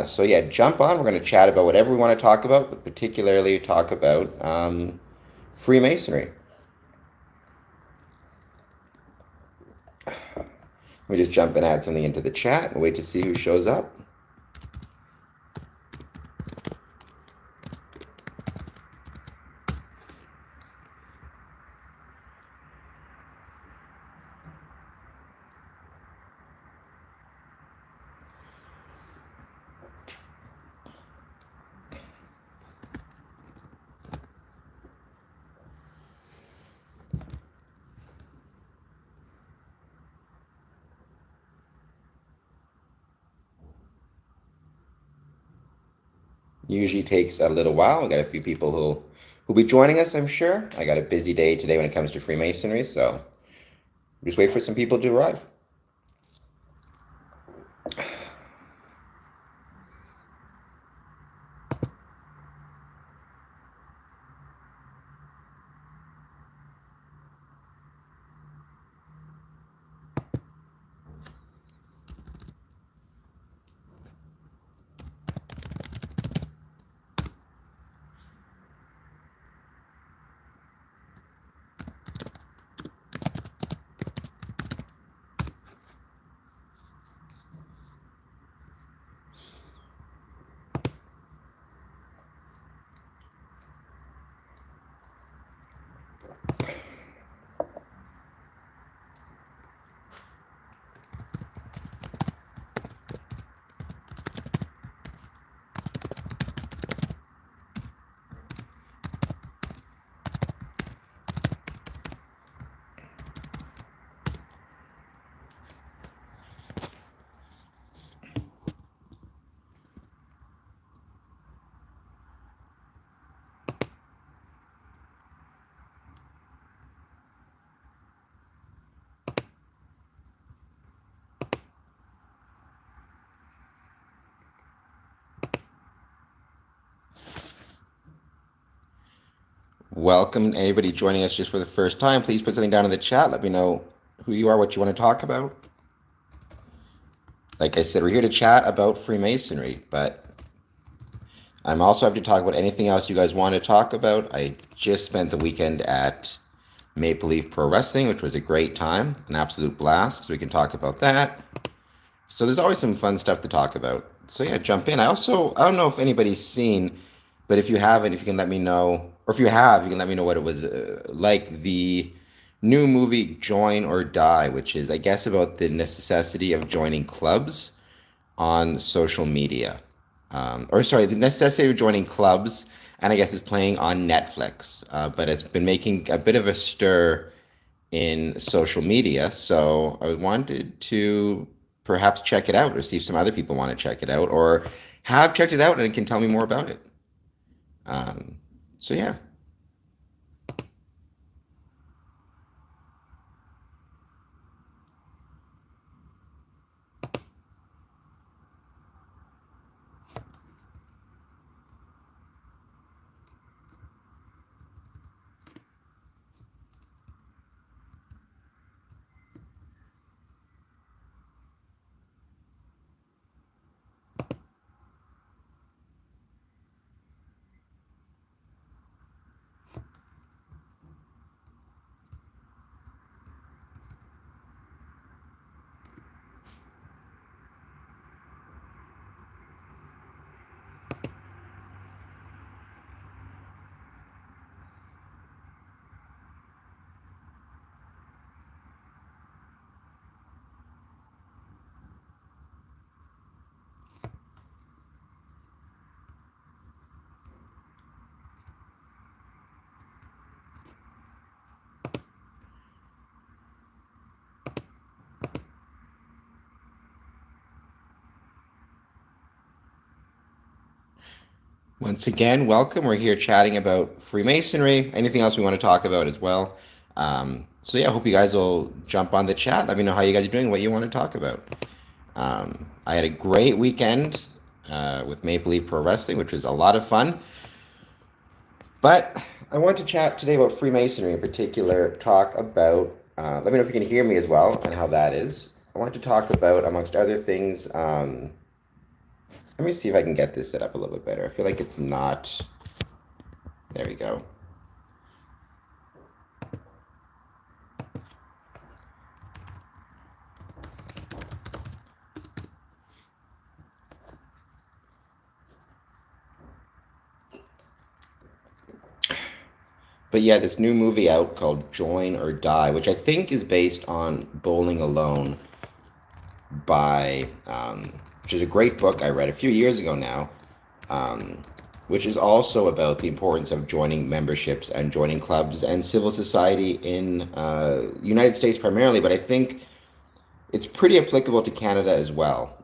So yeah, jump on. We're going to chat about whatever we want to talk about, but particularly talk about Freemasonry. Let me just jump and add something into the chat and wait to see who shows up. Usually takes a little while. We got a few people who'll be joining us, I'm sure. I got a busy day today when it comes to Freemasonry, so just wait for some people to arrive. Welcome, anybody joining us just for the first time. Please put something down in the chat. Let me know who you are, what you want to talk about. Like I said, we're here to chat about Freemasonry, but I'm also happy to talk about anything else you guys want to talk about. I just spent the weekend at Maple Leaf Pro Wrestling, which was a great time, an absolute blast. So we can talk about that. So there's always some fun stuff to talk about. So yeah, jump in. I don't know if anybody's seen, but if you haven't, if you can let me know, or if you have, you can let me know what it was like the new movie Join or Die, which is, I guess, about the necessity of joining clubs on social media. Or sorry, the necessity of joining clubs, and I guess it's playing on Netflix. But it's been making a bit of a stir in social media. So I wanted to perhaps check it out or see if some other people want to check it out or have checked it out and can tell me more about it. So yeah. Once again, welcome. We're here chatting about Freemasonry, anything else we want to talk about as well. So yeah, I hope you guys will jump on the chat. Let me know how you guys are doing, what you want to talk about. I had a great weekend with Maple Leaf Pro Wrestling, which was a lot of fun. But I want to chat today about Freemasonry in particular, talk about, let me know if you can hear me as well and how that is. I want to talk about, amongst other things, Let me see if I can get this set up a little bit better. I feel like it's not. There we go. But yeah, this new movie out called Join or Die, which I think is based on Bowling Alone by, which is a great book I read a few years ago now, um, which is also about the importance of joining memberships and joining clubs and civil society in United States primarily, but I think it's pretty applicable to Canada as well.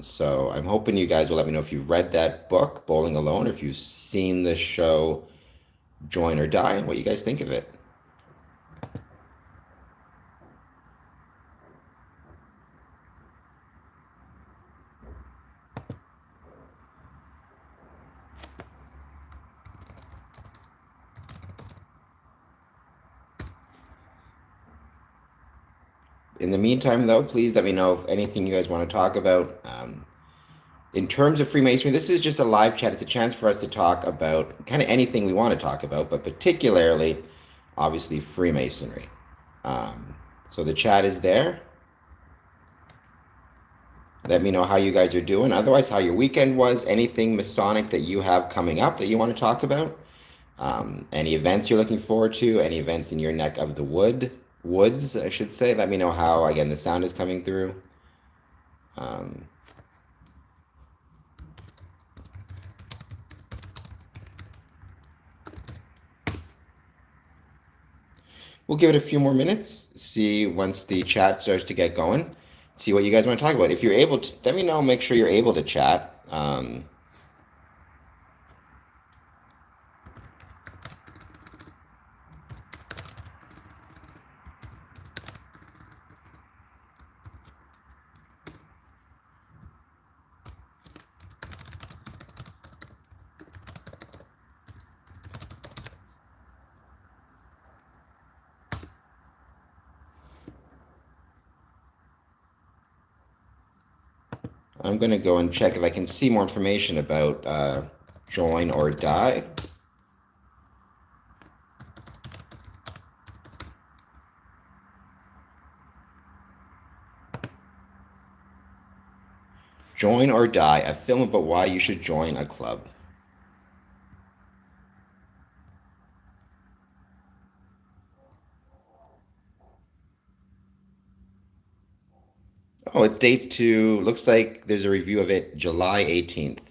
So I'm hoping you guys will let me know if you've read that book, Bowling Alone, or if you've seen the show Join or Die, and what you guys think of it. In the meantime, though, please let me know if anything you guys want to talk about. In terms of Freemasonry, this is just a live chat. It's a chance for us to talk about kind of anything we want to talk about, but particularly, obviously, Freemasonry. So the chat is there. Let me know how you guys are doing. Otherwise, how your weekend was. Anything Masonic that you have coming up that you want to talk about. Any events you're looking forward to. Any events in your neck of the woods, I should say. Let me know how, again, the sound is coming through. We'll give it a few more minutes, see once the chat starts to get going, see what you guys want to talk about. If you're able to, let me know, make sure you're able to chat. I'm going to go and check if I can see more information about Join or Die. Join or Die, a film about why you should join a club. Oh, it dates to, looks like there's a review of it July 18th.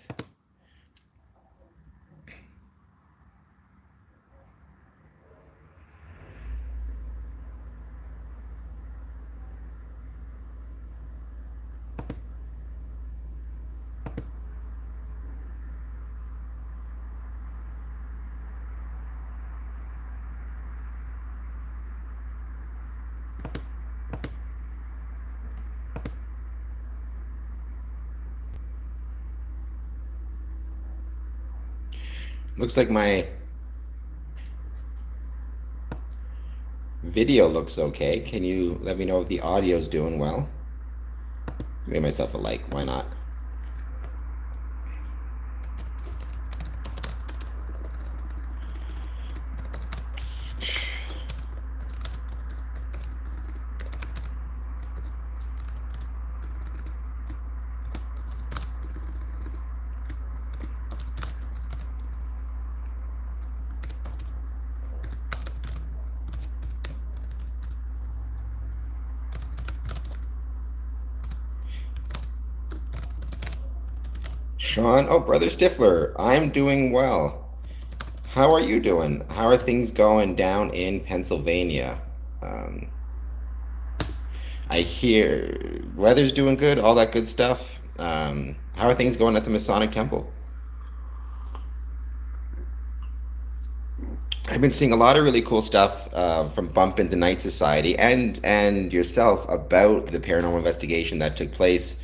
Looks like my video looks okay. Can you let me know if the audio's doing well? Give myself a like, why not? Sean, oh, Brother Stifler, I'm doing well. How are you doing? How are things going down in Pennsylvania? Um, I hear weather's doing good, all that good stuff. How are things going at the Masonic Temple? I've been seeing a lot of really cool stuff from Bump into Night Society and yourself about the paranormal investigation that took place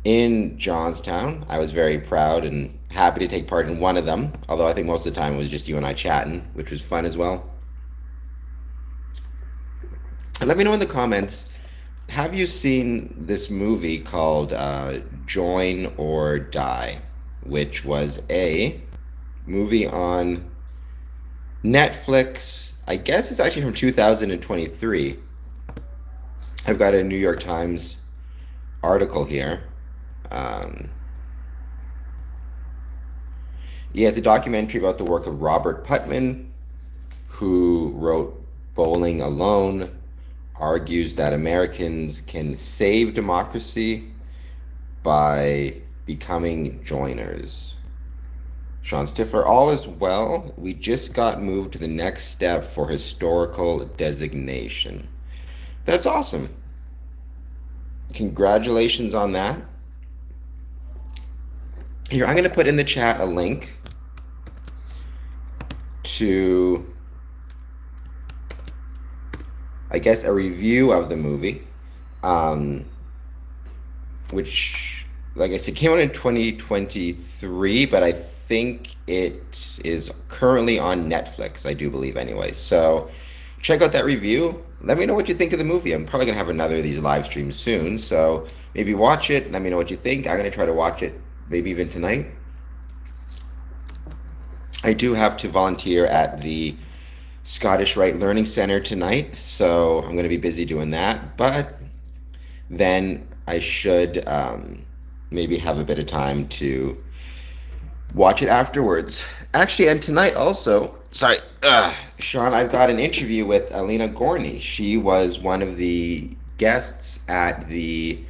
in Johnstown. I was very proud and happy to take part in one of them, although I think most of the time it was just you and I chatting, which was fun as well. And let me know in the comments Have you seen this movie called Join or Die, which was a movie on Netflix? I guess it's actually from 2023. I've got a New York Times article here. Um, yeah, it's a documentary about the work of Robert Putnam, who wrote Bowling Alone, argues that Americans can save democracy by becoming joiners. Sean Stifler, all is well. We just got moved to the next step for historical designation. That's awesome. Congratulations on that. Here, I'm going to put in the chat a link to, I guess, a review of the movie, um, which, like I said, came out in 2023, but I think it is currently on Netflix, I do believe, anyway. So check out that review. Let me know what you think of the movie. I'm probably going to have another of these live streams soon, so maybe watch it. Let me know what you think. I'm going to try to watch it maybe even tonight. I do have to volunteer at the Scottish Rite Learning Center tonight, so I'm going to be busy doing that. But then I should maybe have a bit of time to watch it afterwards. Actually, and tonight also, sorry, Sean, I've got an interview with Alina Gorney. She was one of the guests at the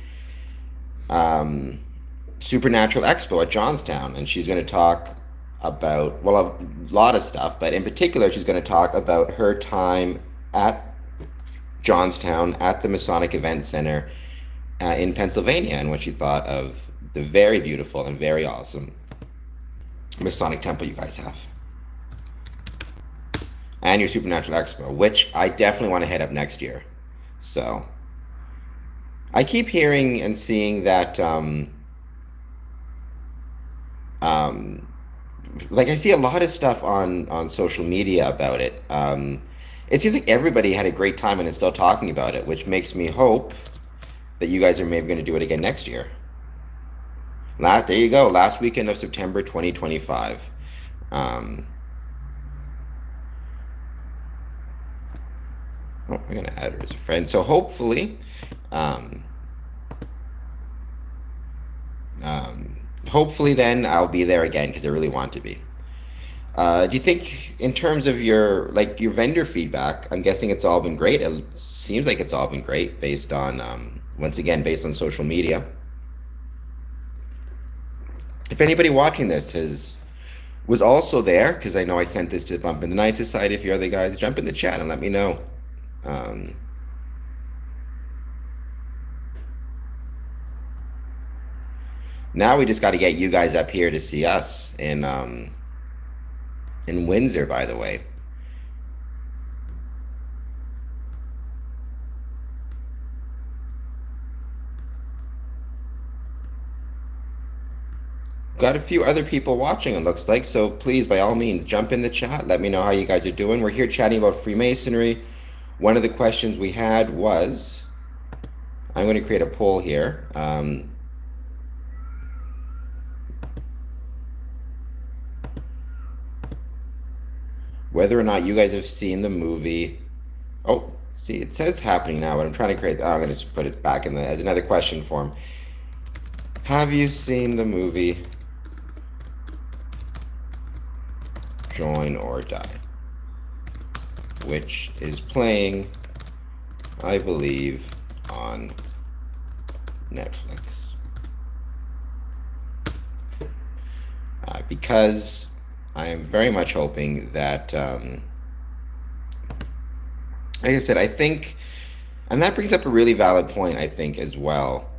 Supernatural Expo at Johnstown, and she's going to talk about, well, a lot of stuff, but in particular, she's going to talk about her time at Johnstown at the Masonic Event Center in Pennsylvania and what she thought of the very beautiful and very awesome Masonic Temple you guys have. And your Supernatural Expo, which I definitely want to head up next year. So, I keep hearing and seeing that like I see a lot of stuff on social media about it. It seems like everybody had a great time and is still talking about it, which makes me hope that you guys are maybe going to do it again next year. There you go, last weekend of September 2025. I'm going to add her as a friend. So hopefully, um, hopefully then I'll be there again because I really want to be. Do you think, in terms of your vendor feedback, I'm guessing it's all been great. It seems like it's all been great based on, once again, based on social media. If anybody watching this was also there, because I know I sent this to Bump in the Night Society, if you're other guys, jump in the chat and let me know. Now we just got to get you guys up here to see us in Windsor, by the way. Got a few other people watching, it looks like, so please, by all means, jump in the chat. Let me know how you guys are doing. We're here chatting about Freemasonry. One of the questions we had was, I'm going to create a poll here. Whether or not you guys have seen the movie. Oh, see, it says happening now, but I'm trying to create. I'm going to just put it back in as another question form. Have you seen the movie Join or Die, which is playing, I believe, on Netflix? Because I am very much hoping that, like I said, I think, and that brings up a really valid point, I think, as well.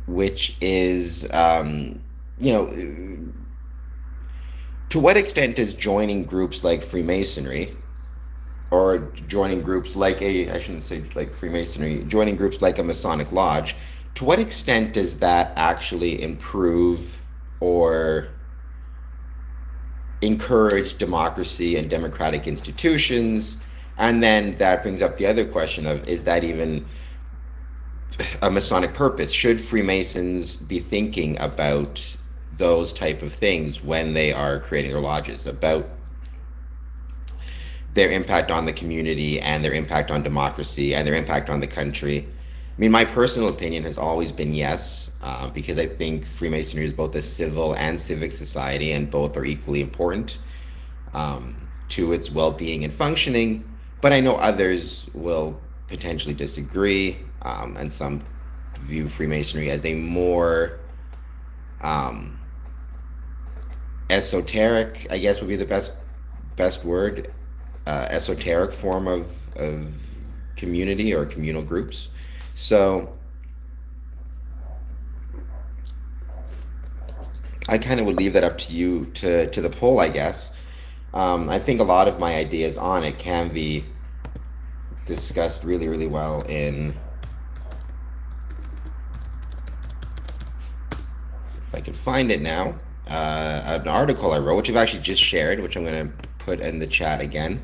Which is, to what extent does joining groups like Freemasonry, or joining groups like I shouldn't say like Freemasonry, joining groups like a Masonic Lodge, to what extent does that actually improve or encourage democracy and democratic institutions. And then that brings up the other question of, is that even a Masonic purpose? Should Freemasons be thinking about those type of things when they are creating their lodges, about their impact on the community and their impact on democracy and their impact on the country? I mean, my personal opinion has always been yes, because I think Freemasonry is both a civil and civic society, and both are equally important to its well-being and functioning. But I know others will potentially disagree, and some view Freemasonry as a more esoteric, I guess would be the best word, esoteric form of community or communal groups. So I kind of would leave that up to you to the poll, I guess. I think a lot of my ideas on it can be discussed really, really well in, if I can find it now, an article I wrote, which I've actually just shared, which I'm going to put in the chat again.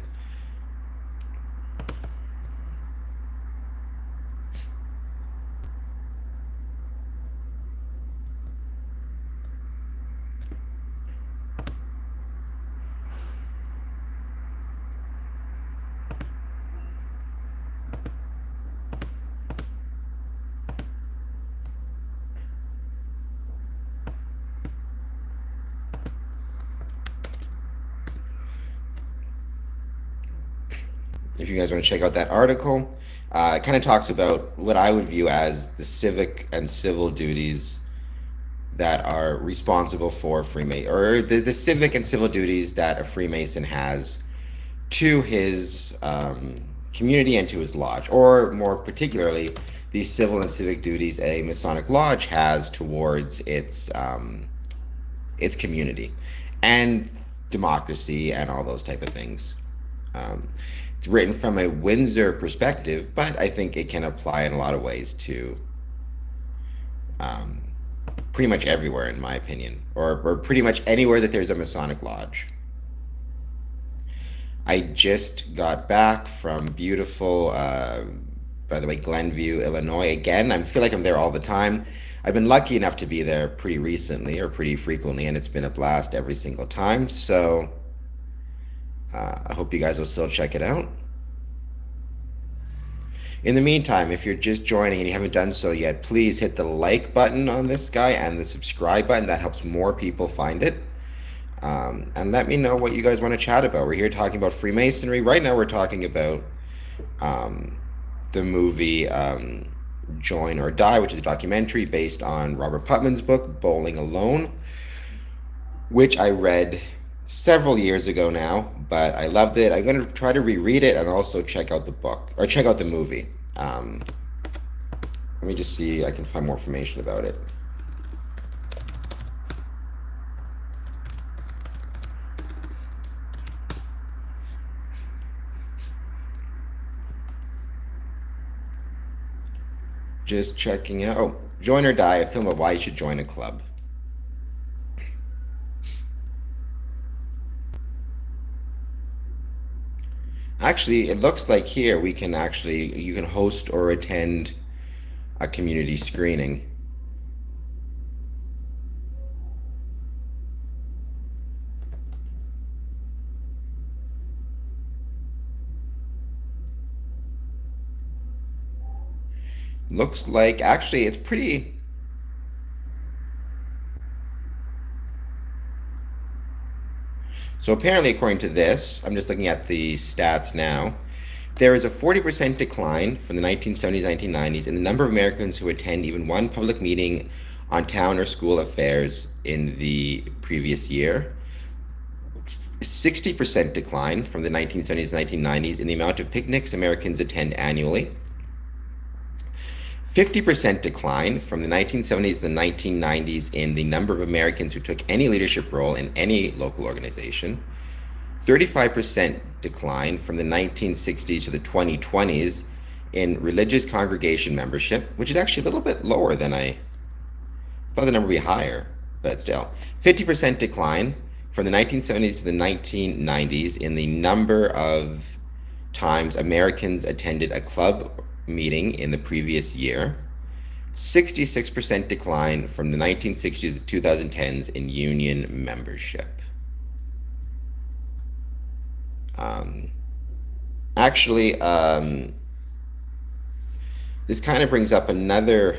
If you guys want to check out that article, it kind of talks about what I would view as the civic and civil duties that are responsible for Freemason, or the civic and civil duties that a Freemason has to his community and to his lodge, or more particularly, the civil and civic duties a Masonic lodge has towards its community and democracy and all those type of things. It's written from a Windsor perspective, but I think it can apply in a lot of ways to pretty much everywhere, in my opinion, or pretty much anywhere that there's a Masonic lodge. I just got back from beautiful, by the way, Glenview, Illinois. Again, I feel like I'm there all the time. I've been lucky enough to be there pretty recently, or pretty frequently, and it's been a blast every single time. So I hope you guys will still check it out. In the meantime, if you're just joining and you haven't done so yet, please hit the like button on this guy and the subscribe button. That helps more people find it. And let me know what you guys want to chat about. We're here talking about Freemasonry. Right now we're talking about the movie Join or Die, which is a documentary based on Robert Putnam's book, Bowling Alone, which I read several years ago now, but I loved it. I'm going to try to reread it and also check out the book, or check out the movie. Let me just see, I can find more information about it. Just checking out. Oh, Join or Die, a film of why you should join a club. Actually, it looks like here you can host or attend a community screening. Looks like, actually, it's pretty. So apparently, according to this, I'm just looking at the stats now, there is a 40% decline from the 1970s, 1990s in the number of Americans who attend even one public meeting on town or school affairs in the previous year. 60% decline from the 1970s, 1990s in the amount of picnics Americans attend annually. 50% decline from the 1970s to the 1990s in the number of Americans who took any leadership role in any local organization. 35% decline from the 1960s to the 2020s in religious congregation membership, which is actually a little bit lower than I thought the number would be higher, but still. 50% decline from the 1970s to the 1990s, in the number of times Americans attended a club meeting in the previous year, 66% decline from the 1960s to 2010s in union membership. Actually, this kind of brings up another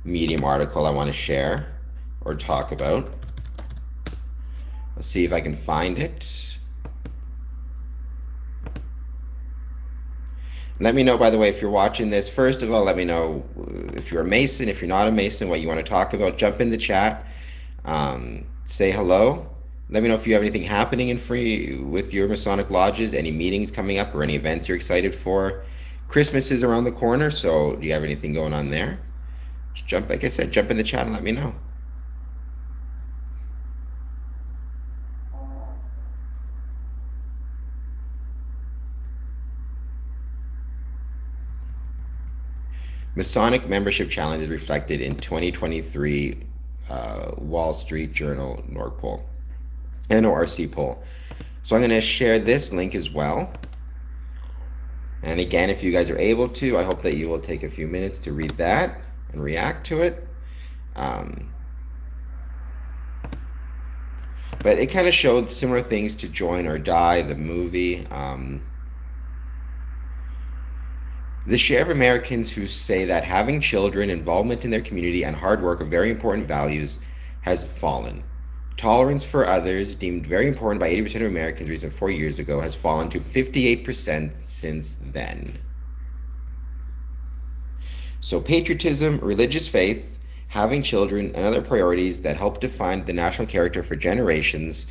Medium article I want to share or talk about. Let's see if I can find it. Let me know, by the way, if you're watching this. First of all, let me know if you're a Mason, if you're not a Mason, what you want to talk about. Jump in the chat. Say hello. Let me know if you have anything happening with your Masonic lodges, any meetings coming up or any events you're excited for. Christmas is around the corner, so do you have anything going on there? Just like I said, jump in the chat and let me know. Masonic membership challenge is reflected in 2023 Wall Street Journal NORC poll. NORC poll. So I'm going to share this link as well. And again, if you guys are able to, I hope that you will take a few minutes to read that and react to it. But it kind of showed similar things to Join or Die, the movie. The share of Americans who say that having children, involvement in their community, and hard work are very important values has fallen. Tolerance for others, deemed very important by 80% of Americans recent 4 years ago, has fallen to 58% since then. So patriotism, religious faith, having children, and other priorities that help define the national character for generations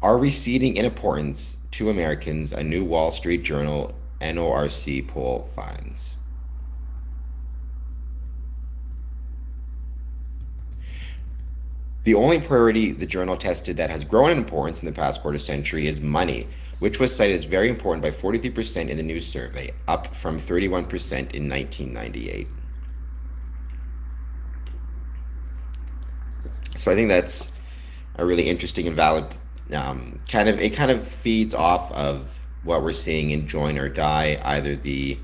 are receding in importance to Americans, a new Wall Street Journal NORC poll finds. The only priority the journal tested that has grown in importance in the past quarter century is money, which was cited as very important by 43% in the news survey, up from 31% in 1998. So I think that's a really interesting and valid it kind of feeds off of what we're seeing in Join or Die, either the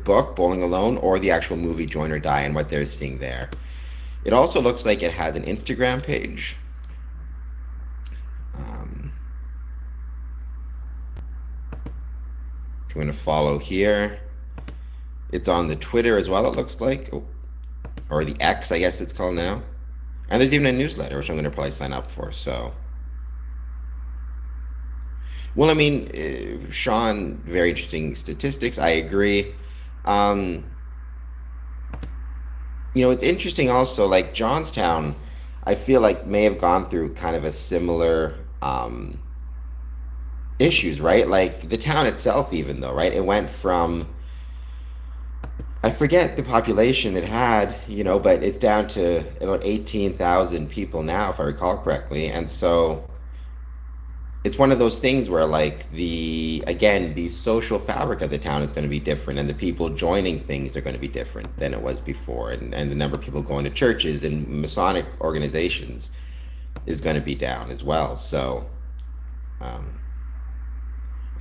book Bowling Alone or the actual movie Join or Die and what they're seeing there. It also looks like it has an Instagram page. I'm going to follow here. It's on the Twitter as well, it looks like. Or the X, I guess it's called now. And there's even a newsletter, which I'm going to probably sign up for, so. Well, I mean, Sean, very interesting statistics. I agree. It's interesting also, like Johnstown, I feel like may have gone through kind of a similar issues, right? Like the town itself even though, right? It went from, I forget the population it had, but it's down to about 18,000 people now, if I recall correctly. And so it's one of those things where like the social fabric of the town is going to be different and the people joining things are going to be different than it was before. And the number of people going to churches and Masonic organizations is going to be down as well. So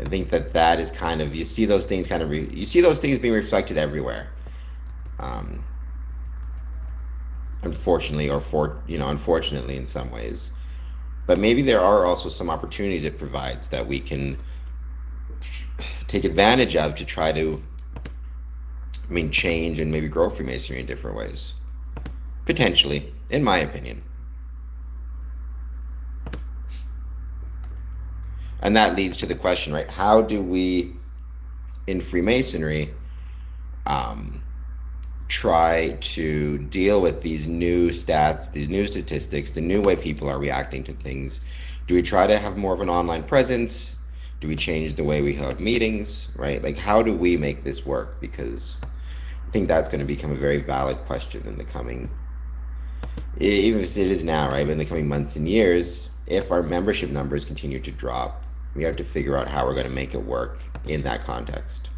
I think that is kind of, you see those things being reflected everywhere. Unfortunately, unfortunately in some ways. But maybe there are also some opportunities it provides that we can take advantage of to try to, change and maybe grow Freemasonry in different ways. Potentially, in my opinion. And that leads to the question, right? How do we, in Freemasonry, try to deal with these new stats, these new statistics, the new way people are reacting to things? Do we try to have more of an online presence? Do we change the way we have meetings, right? Like, how do we make this work? Because I think that's going to become a very valid question in the coming, even if it is now, right? But in the coming months and years, if our membership numbers continue to drop, we have to figure out how we're going to make it work in that context.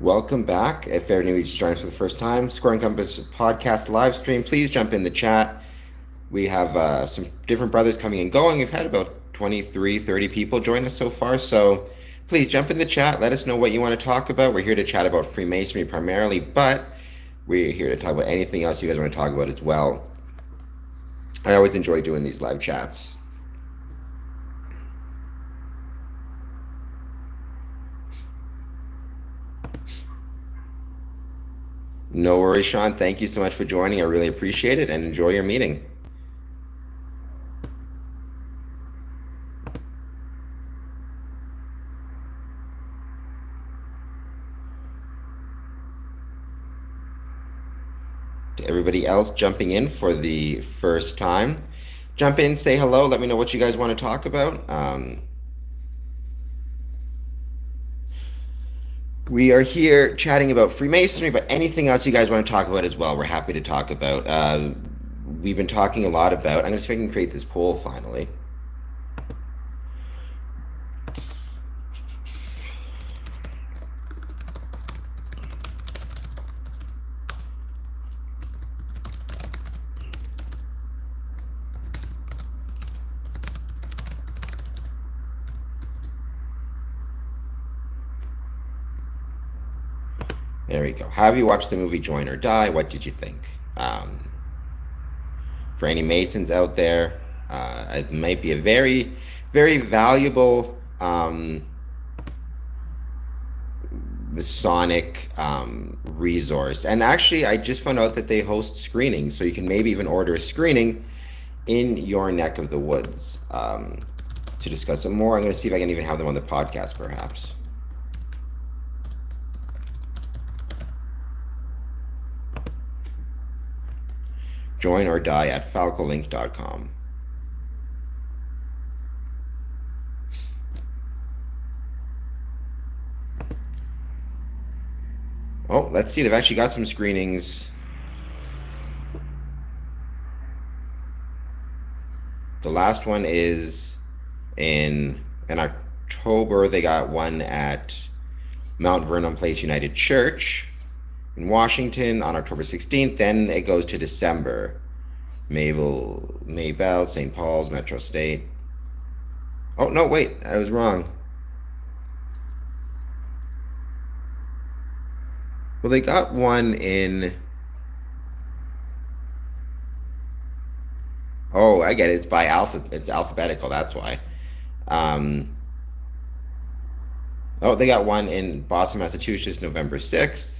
Welcome back. If anybody's joining us for the first time, Square and Compass podcast live stream, please jump in the chat. We have some different brothers coming and going. We've had about 23, 30 people join us so far. So please jump in the chat. Let us know what you want to talk about. We're here to chat about Freemasonry primarily, but we're here to talk about anything else you guys want to talk about as well. I always enjoy doing these live chats. No worries, Sean. Thank you so much for joining. I really appreciate it and enjoy your meeting. To everybody else jumping in for the first time, jump in, say hello. Let me know what you guys want to talk about. We are here chatting about Freemasonry, but anything else you guys want to talk about as well, we're happy to talk about. We've been talking a lot about, I'm going to see if I can create this poll finally. There we go. Have you watched the movie Join or Die? What did you think? For any Masons out there, it might be a very, very valuable Masonic resource. And actually, I just found out that they host screenings, so you can maybe even order a screening in your neck of the woods to discuss it more. I'm going to see if I can even have them on the podcast, perhaps. Join or Die at falcolink.com. Oh, let's see. They've actually got some screenings. The last one is in October. They got one at Mount Vernon Place United Church in Washington on October 16th. Then it goes to December. Maybell, St. Paul's, Metro State. Oh, no, wait. I was wrong. Well, they got one in... Oh, I get it. It's by it's alphabetical. That's why. Oh, they got one in Boston, Massachusetts, November 6th.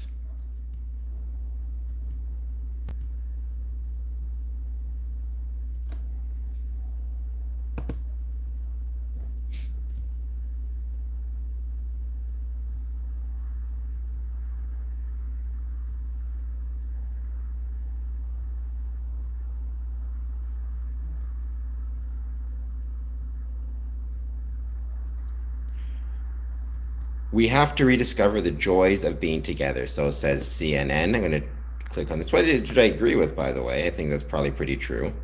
We have to rediscover the joys of being together. So says CNN. I'm going to click on this. What did I agree with, by the way? I think that's probably pretty true.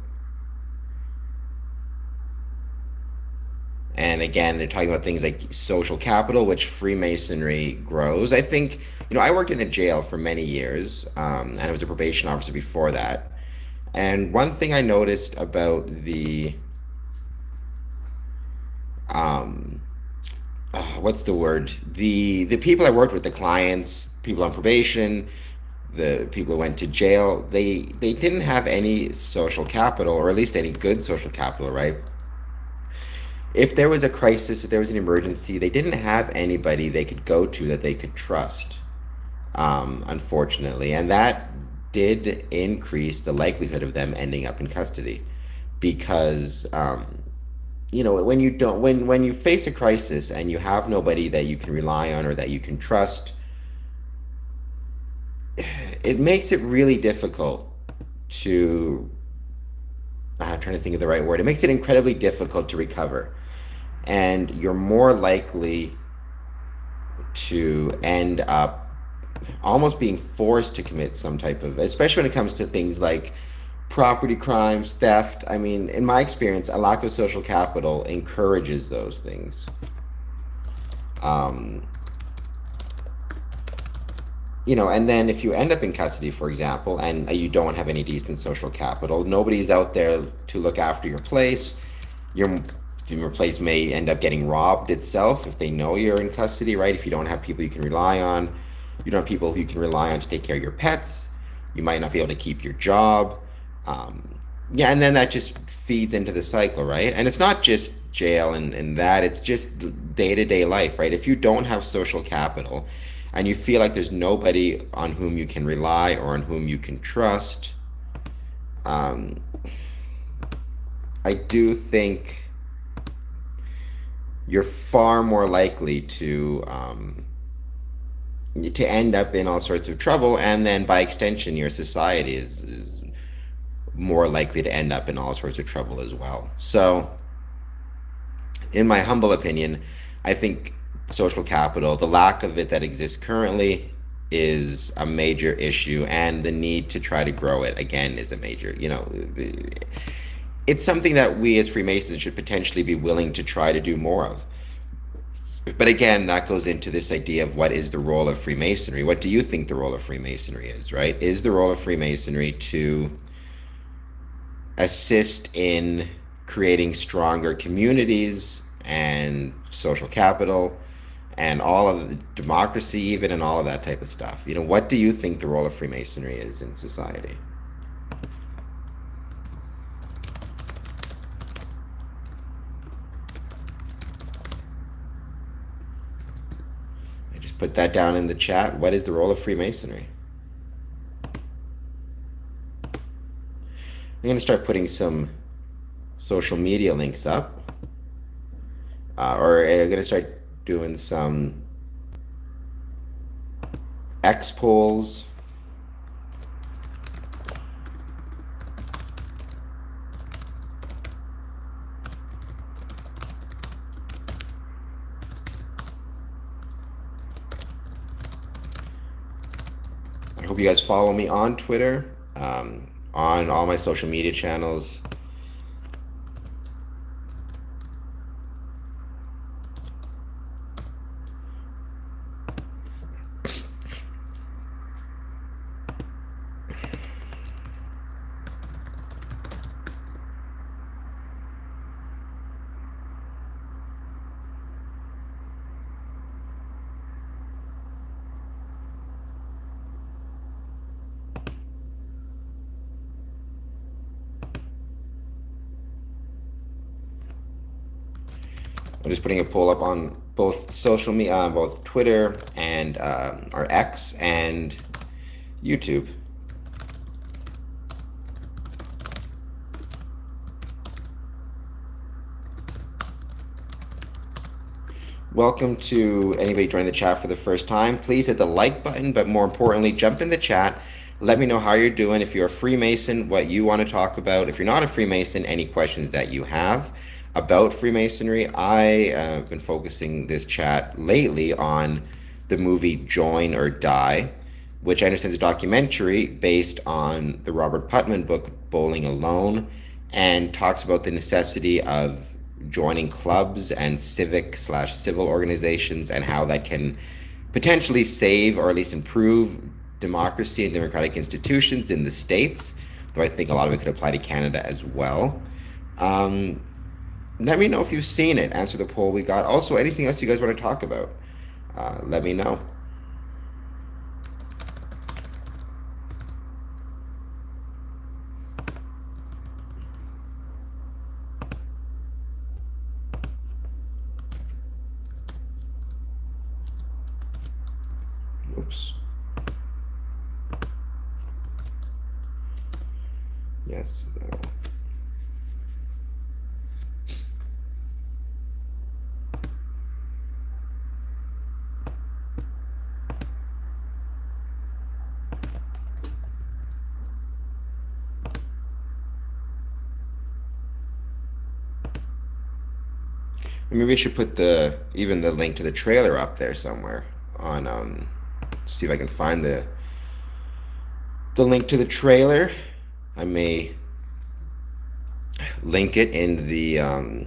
And again, they're talking about things like social capital, which Freemasonry grows. I think, I worked in a jail for many years, and I was a probation officer before that. And one thing I noticed about the what's the word? The people I worked with, the clients, people on probation, the people who went to jail, they didn't have any social capital, or at least any good social capital, right? If there was a crisis, if there was an emergency, they didn't have anybody they could go to that they could trust, unfortunately. And that did increase the likelihood of them ending up in custody because when you face a crisis and you have nobody that you can rely on or that you can trust, it makes it really difficult to I'm trying to think of the right word. It makes it incredibly difficult to recover, and you're more likely to end up almost being forced to commit some type of, especially when it comes to things like property crimes, theft. I mean, in my experience, a lack of social capital encourages those things. and then if you end up in custody, for example, and you don't have any decent social capital, nobody's out there to look after your place. Your your place may end up getting robbed itself if they know you're in custody, right? If you don't have people you can rely on, you don't have people who you can rely on to take care of your pets. You might not be able to keep your job. Yeah, and then that just feeds into the cycle, right? And it's not just jail and that, it's just day to day life, right? If you don't have social capital and you feel like there's nobody on whom you can rely or on whom you can trust, I do think you're far more likely to end up in all sorts of trouble, and then by extension, your society is more likely to end up in all sorts of trouble as well. So, in my humble opinion, I think social capital, the lack of it that exists currently, is a major issue, and the need to try to grow it again is a major, it's something that we as Freemasons should potentially be willing to try to do more of. But again, that goes into this idea of what is the role of Freemasonry? What do you think the role of Freemasonry is, right? Is the role of Freemasonry to assist in creating stronger communities and social capital and all of the democracy, even, and all of that type of stuff? What do you think the role of Freemasonry is in society? I just put that down in the chat. What is the role of Freemasonry? I'm going to start putting some social media links up. Or I'm going to start doing some X polls. I hope you guys follow me on Twitter, on all my social media channels. I'm just putting a poll up on both social media, both Twitter and or X and YouTube. Welcome to anybody joining the chat for the first time. Please hit the like button, but more importantly, jump in the chat. Let me know how you're doing. If you're a Freemason, what you want to talk about. If you're not a Freemason, any questions that you have about Freemasonry. I have been focusing this chat lately on the movie Join or Die, which I understand is a documentary based on the Robert Putnam book Bowling Alone, and talks about the necessity of joining clubs and civic/civil organizations and how that can potentially save or at least improve democracy and democratic institutions in the States, though I think a lot of it could apply to Canada as well. Let me know if you've seen it. Answer the poll we got. Also, anything else you guys want to talk about, let me know. Oops. Yes, no. Maybe I should put even the link to the trailer up there somewhere on see if I can find the link to the trailer. I may link it in the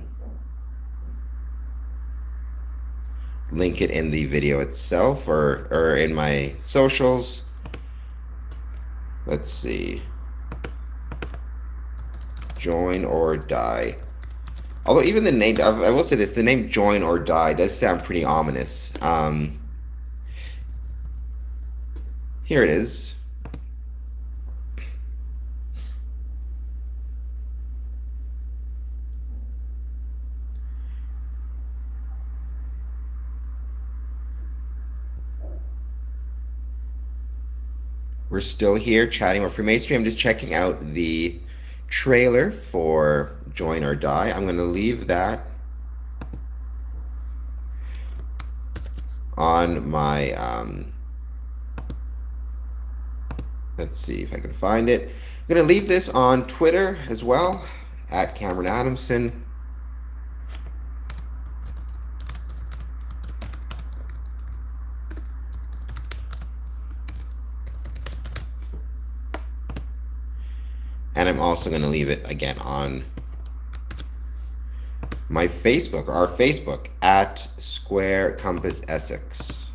link it in the video itself or in my socials. Let's see. Join or die. Although even the name, I will say this, the name Join or Die does sound pretty ominous. Here it is. We're still here chatting about Freemasonry. I'm just checking out the trailer for Join or Die. I'm going to leave that on my, let's see if I can find it. I'm going to leave this on Twitter as well, at Cameron Adamson. And I'm also going to leave it again on my Facebook, or our Facebook, at Square Compass Essex.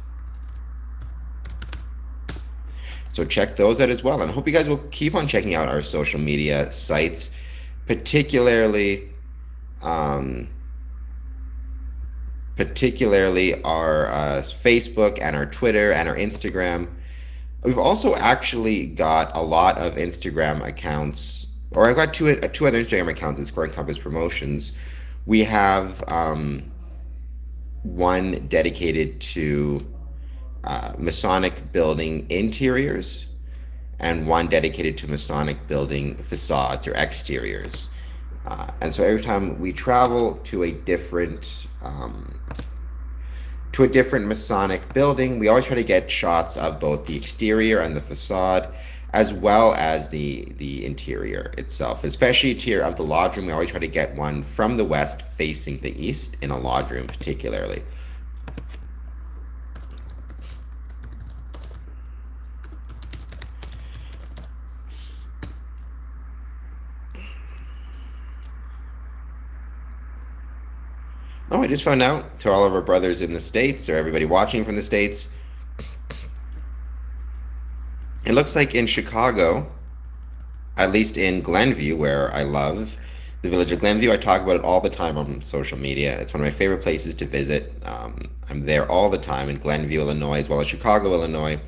So check those out as well. And I hope you guys will keep on checking out our social media sites, particularly our Facebook and our Twitter and our Instagram. We've also actually got a lot of Instagram accounts, or I've got two other Instagram accounts at Square Compass Promotions. We have one dedicated to Masonic building interiors and one dedicated to Masonic building facades or exteriors. And so every time we travel to a different Masonic building, we always try to get shots of both the exterior and the facade, as well as the interior itself. Especially interior of the lodge room, we always try to get one from the west facing the east in a lodge room particularly. Oh, I just found out, to all of our brothers in the States, or everybody watching from the States, it looks like in Chicago, at least in Glenview, where I love the village of Glenview, I talk about it all the time on social media. It's one of my favorite places to visit. I'm there all the time in Glenview, Illinois, as well as Chicago, Illinois.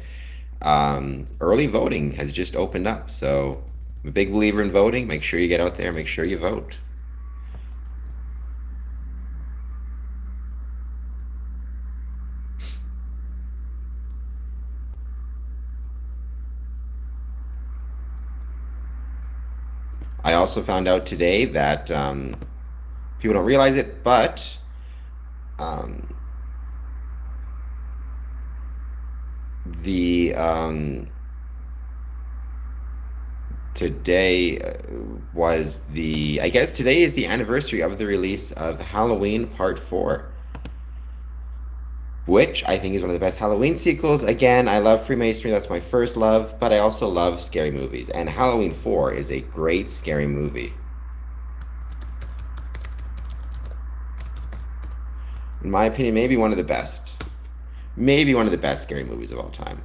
Early voting has just opened up, so I'm a big believer in voting. Make sure you get out there, make sure you vote. I also found out today that people don't realize it, but the today was the, I guess today is the anniversary of the release of Halloween Part 4, which I think is one of the best Halloween sequels. Again, I love Freemasonry, that's my first love, but I also love scary movies, and Halloween 4 is a great scary movie. In my opinion, maybe one of the best. Maybe one of the best scary movies of all time.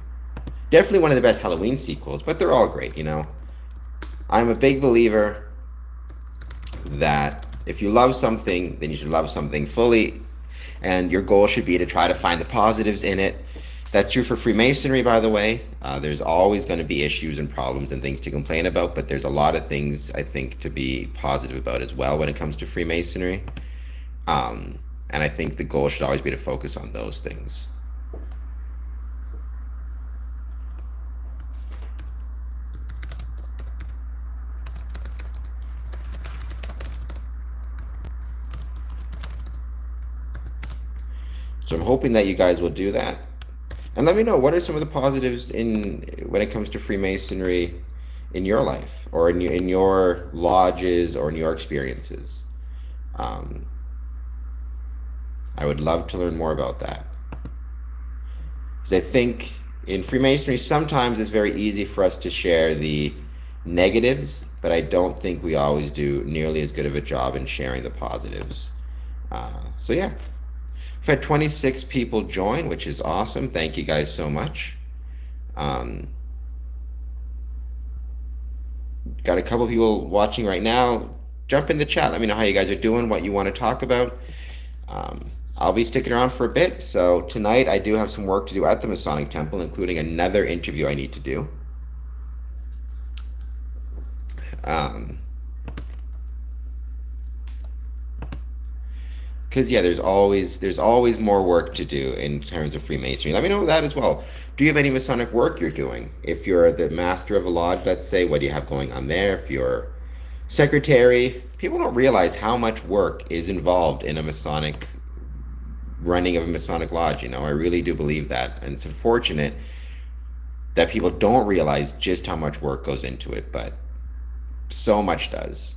Definitely one of the best Halloween sequels, but they're all great, you know. I'm a big believer that if you love something, then you should love something fully, and your goal should be to try to find the positives in it. That's true for Freemasonry, by the way. There's always going to be issues and problems and things to complain about, but there's a lot of things, I think, to be positive about as well when it comes to Freemasonry. And I think the goal should always be to focus on those things. So I'm hoping that you guys will do that. And let me know, what are some of the positives when it comes to Freemasonry in your life, or in your lodges, or in your experiences. I would love to learn more about that. Because I think in Freemasonry, sometimes it's very easy for us to share the negatives, but I don't think we always do nearly as good of a job in sharing the positives. So yeah. We've had 26 people join, which is awesome. Thank you guys so much. Um, got a couple people watching right now. Jump in the chat. Let me know how you guys are doing, what you want to talk about. I'll be sticking around for a bit. So tonight I do have some work to do at the Masonic Temple, including another interview I need to do. Because yeah, there's always more work to do in terms of Freemasonry. Let me know that as well. Do you have any Masonic work you're doing? If you're the master of a lodge, let's say, what do you have going on there? If you're secretary, people don't realize how much work is involved in a Masonic running of a Masonic lodge. I really do believe that, and it's unfortunate that people don't realize just how much work goes into it, but so much does.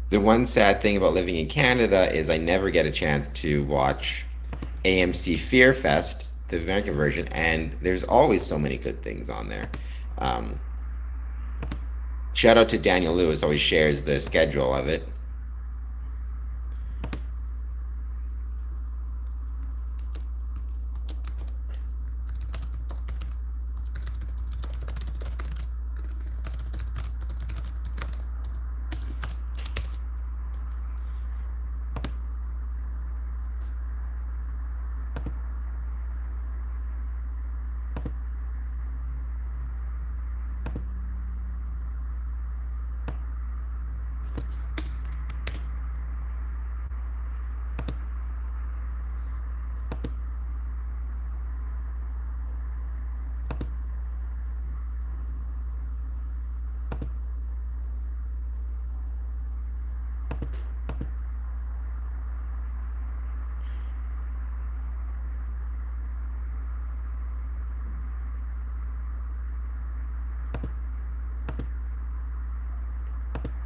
The one sad thing about living in Canada is I never get a chance to watch AMC Fear Fest, the American version, and there's always so many good things on there. Um, Shout out to Daniel Lewis, always shares the schedule of it.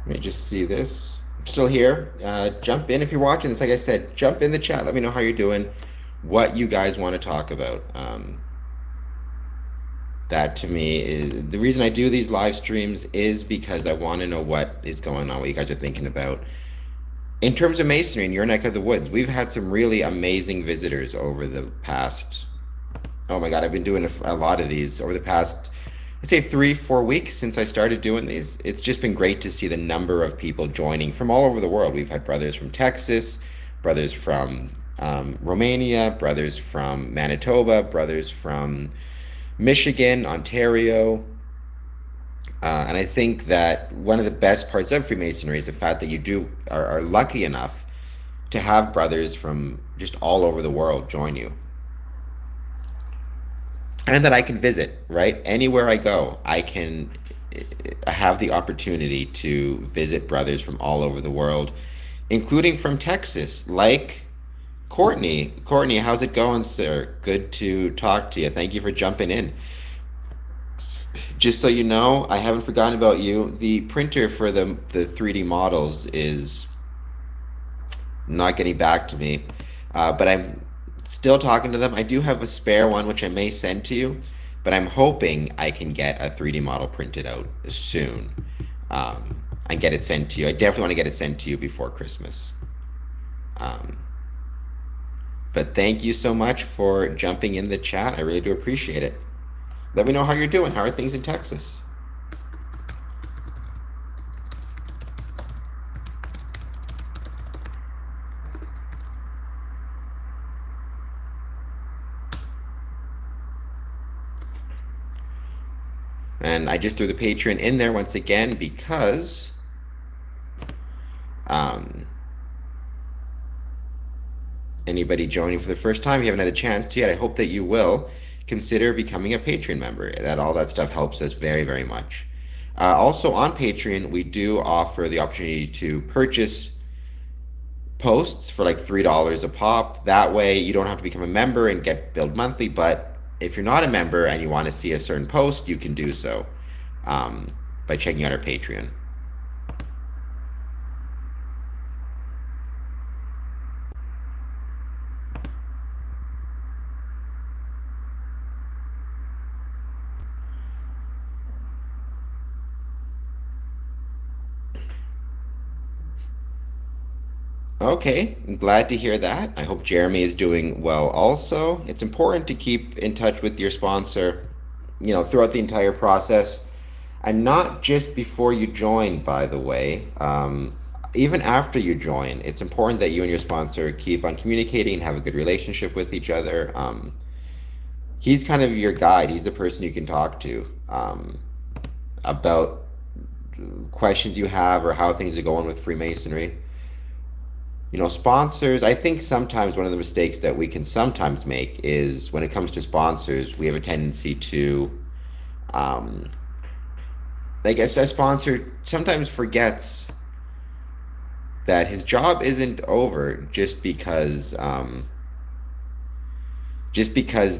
Let me just see this. I'm still here. Jump in if you're watching this. Like I said, jump in the chat. Let me know how you're doing, what you guys want to talk about. That to me is the reason I do these live streams, is because I want to know what is going on, what you guys are thinking about. In terms of Masonry in your neck of the woods, we've had some really amazing visitors over the past, oh my God, I've been doing a lot of these over the past, I'd say 3-4 weeks since I started doing these. It's just been great to see the number of people joining from all over the world. We've had brothers from Texas, brothers from Romania, brothers from Manitoba, brothers from Michigan, Ontario. And I think that one of the best parts of Freemasonry is the fact that are lucky enough to have brothers from just all over the world join you. And that I can visit, right? Anywhere I go, I can have the opportunity to visit brothers from all over the world, including from Texas, like Courtney. Courtney, how's it going, sir? Good to talk to you. Thank you for jumping in. Just so you know, I haven't forgotten about you. The printer for the 3D models is not getting back to me, but I'm still talking to them. I do have a spare one, which I may send to you, but I'm hoping I can get a 3D model printed out soon, and get it sent to you. I definitely want to get it sent to you before Christmas. But thank you so much for jumping in the chat. I really do appreciate it. Let me know how you're doing. How are things in Texas? And I just threw the Patreon in there once again because Anybody joining for the first time, you haven't had a chance to yet, I hope that you will consider becoming a Patreon member. All that stuff helps us very, very much. Also on Patreon, we do offer the opportunity to purchase posts for like $3 a pop. That way you don't have to become a member and get billed monthly, but if you're not a member and you want to see a certain post, you can do so um, by checking out our Patreon. Okay, I'm glad to hear that. I hope Jeremy is doing well also. It's important to keep in touch with your sponsor, throughout the entire process. And not just before you join, by the way. Even after you join, it's important that you and your sponsor keep on communicating and have a good relationship with each other. He's kind of your guide. He's the person you can talk to about questions you have or how things are going with Freemasonry. Sponsors, I think sometimes one of the mistakes that we can sometimes make is when it comes to sponsors, we have a tendency to, I guess a sponsor sometimes forgets that his job isn't over just because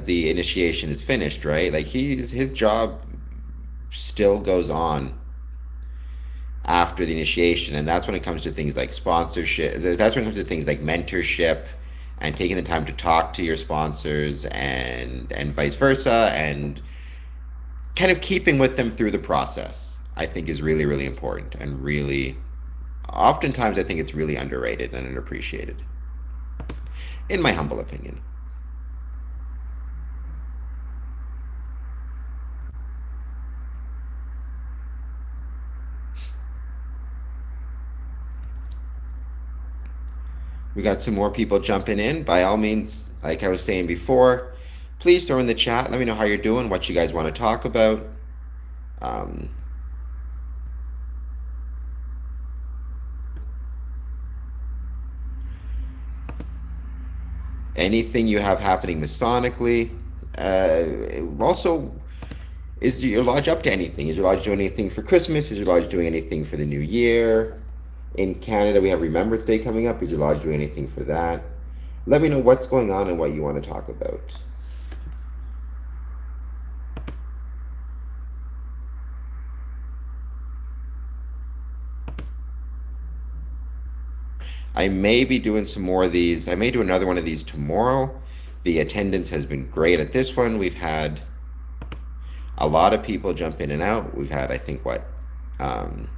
the initiation is finished, right? Like his job still goes on after the initiation, and that's when it comes to things like sponsorship. That's when it comes to things like mentorship and taking the time to talk to your sponsors and vice versa, and kind of keeping with them through the process. I think is really, really important, and really oftentimes I think it's really underrated and underappreciated, in my humble opinion. We got some more people jumping in. By all means, like I was saying before, please throw in the chat. Let me know how you're doing, what you guys want to talk about. Um, Anything you have happening Masonically. Also, is your lodge up to anything? Is your lodge doing anything for Christmas? Is your lodge doing anything for the New Year? In Canada, we have Remembrance Day coming up. Is your lodge doing anything for that? Let me know what's going on and what you want to talk about. I may be doing some more of these. I may do another one of these tomorrow. The attendance has been great at this one. We've had a lot of people jump in and out. We've had, I think, um,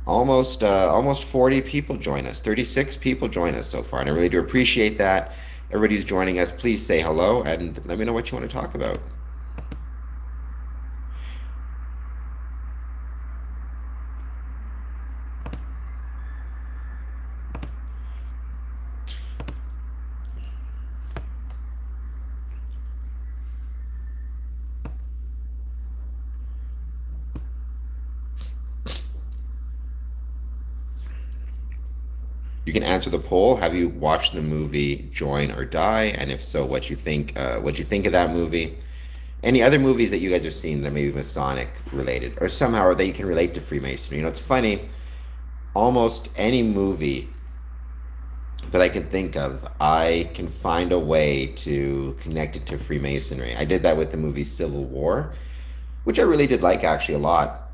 almost 40 people join us. 36 people join us so far, and I really do appreciate that. Everybody who's joining us, please say hello and let me know what you want to talk about. You can answer the poll. Have you watched the movie Join or Die? And if so, what you think? What you think of that movie? Any other movies that you guys have seen that may be Masonic related, or somehow or that you can relate to Freemasonry? It's funny. Almost any movie that I can think of, I can find a way to connect it to Freemasonry. I did that with the movie Civil War, which I really did like actually a lot.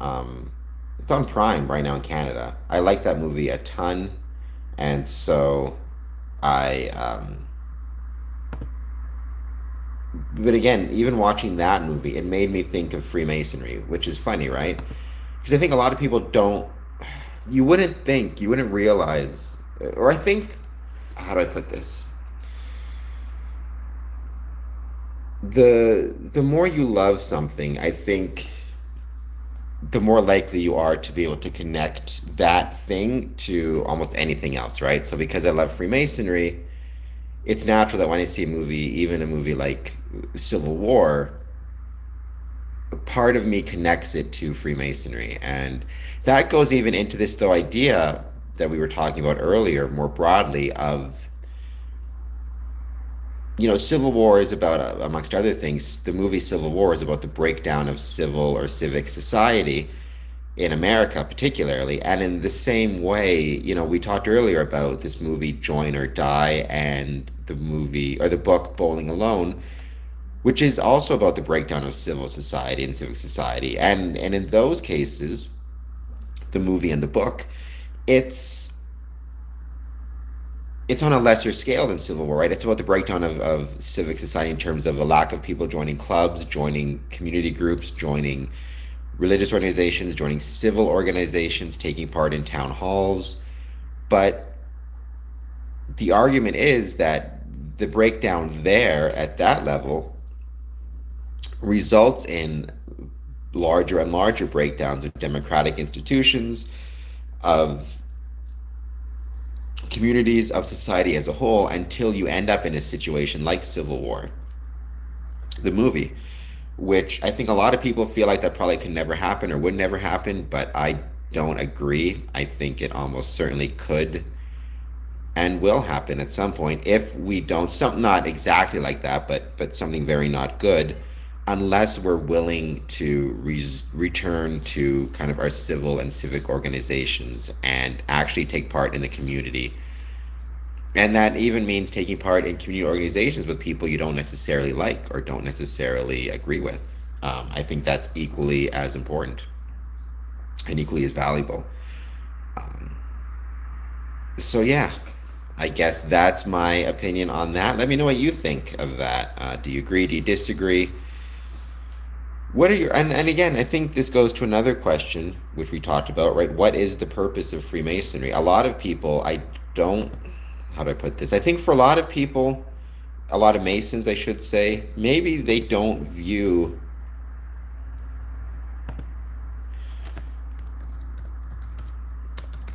It's on Prime right now in Canada. I like that movie a ton. And so I, but again, even watching that movie, it made me think of Freemasonry, which is funny, right? Because I think a lot of people don't, you wouldn't realize, or I think, how do I put this? The more you love something, I think the more likely you are to be able to connect that thing to almost anything else, right? So because I love Freemasonry, it's natural that when I see a movie, even a movie like Civil War, part of me connects it to Freemasonry. And that goes even into this, though, idea that we were talking about earlier, more broadly, of, Civil War is about, amongst other things, the movie Civil War is about the breakdown of civil or civic society in America, particularly. And in the same way, we talked earlier about this movie Join or Die and the movie or the book Bowling Alone, which is also about the breakdown of civil society and civic society. And in those cases, the movie and the book, it's it's on a lesser scale than Civil War, right? It's about the breakdown of civic society in terms of a lack of people joining clubs, joining community groups, joining religious organizations, joining civil organizations, taking part in town halls. But the argument is that the breakdown there at that level results in larger and larger breakdowns of democratic institutions, of communities, of society as a whole, until you end up in a situation like Civil War, the movie, which I think a lot of people feel like that probably could never happen or would never happen, but I don't agree. I think it almost certainly could and will happen at some point if we don't, some not exactly like that, but something very not good, unless we're willing to return to kind of our civil and civic organizations and actually take part in the community. And that even means taking part in community organizations with people you don't necessarily like or don't necessarily agree with. I think that's equally as important and equally as valuable. Um, so yeah, I guess that's my opinion on that. Let me know what you think of that. Do you agree? Do you disagree? What are your, and again, I think this goes to another question, which we talked about, right? What is the purpose of Freemasonry? A lot of people, I don't, how do I put this? I think for a lot of people, a lot of Masons, I should say, maybe they don't view,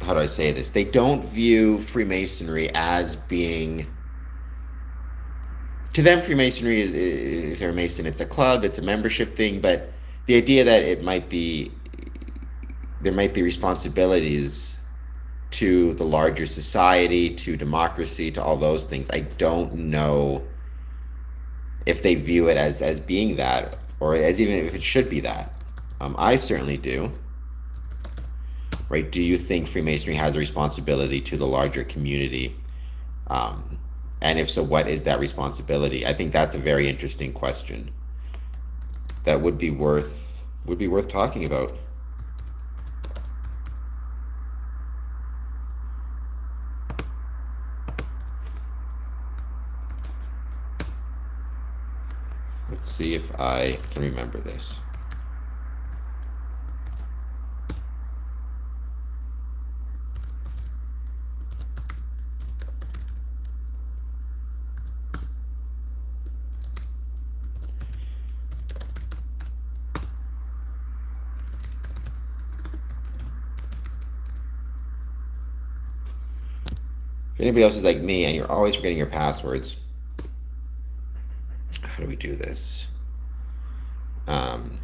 how do I say this? They don't view Freemasonry as being, to them, Freemasonry is, if they're a Mason, it's a club, it's a membership thing, but the idea that there might be responsibilities to the larger society, to democracy, to all those things, I don't know if they view it as being that, or as even if it should be that. I certainly do. Right? Do you think Freemasonry has a responsibility to the larger community? Um, and if so, what is that responsibility? I think that's a very interesting question that would be worth talking about. Let's see if I can remember this. If anybody else is like me and you're always forgetting your passwords, how do we do this?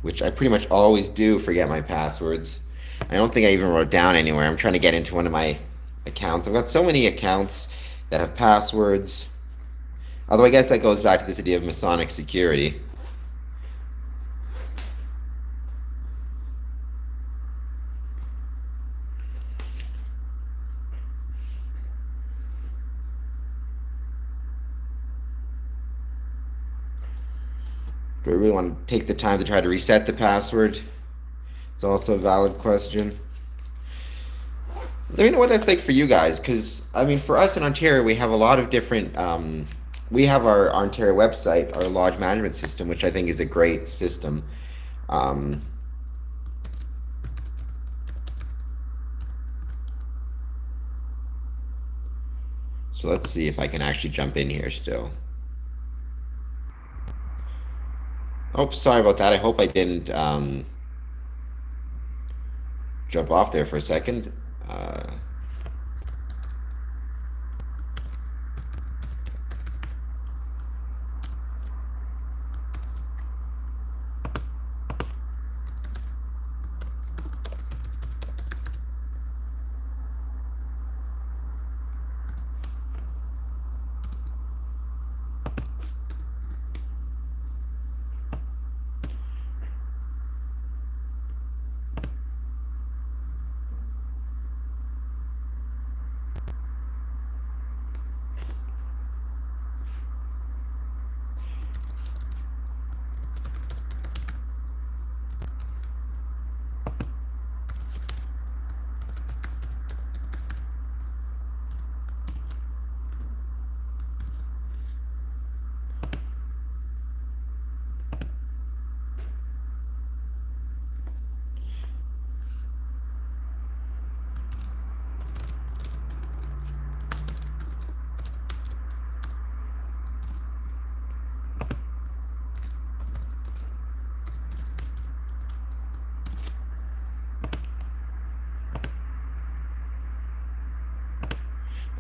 Which I pretty much always do forget my passwords. I don't think I even wrote it down anywhere. I'm trying to get into one of my accounts. I've got so many accounts that have passwords. Although I guess that goes back to this idea of Masonic security. Do I really want to take the time to try to reset the password? It's also a valid question. Let me know what that's like for you guys, because I mean, for us in Ontario, we have a lot of different. We have our Ontario website, our lodge management system, which I think is a great system. Um, so let's see if I can actually jump in here still. Oh, sorry about that. I hope I didn't jump off there for a second.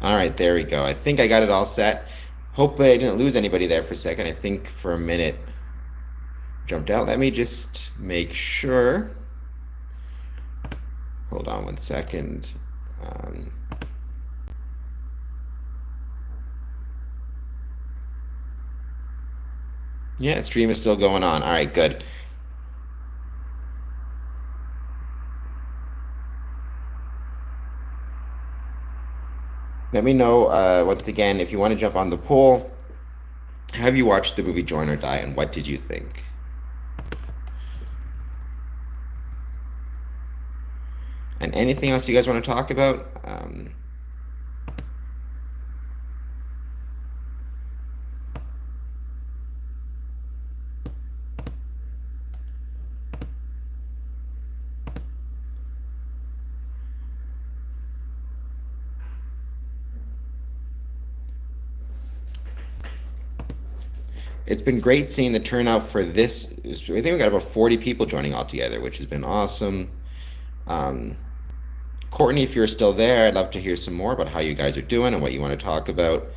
All right, there we go. I think I got it all set. Hopefully I didn't lose anybody there for a second. I think for a minute jumped out. Let me just make sure. Hold on one second. Yeah, stream is still going on. All right, good. Let me know, once again, if you want to jump on the poll. Have you watched the movie Join or Die, and what did you think? And anything else you guys want to talk about? It's been great seeing the turnout for this. I think we got about 40 people joining altogether, which has been awesome. Courtney, if you're still there, I'd love to hear some more about how you guys are doing and what you want to talk about.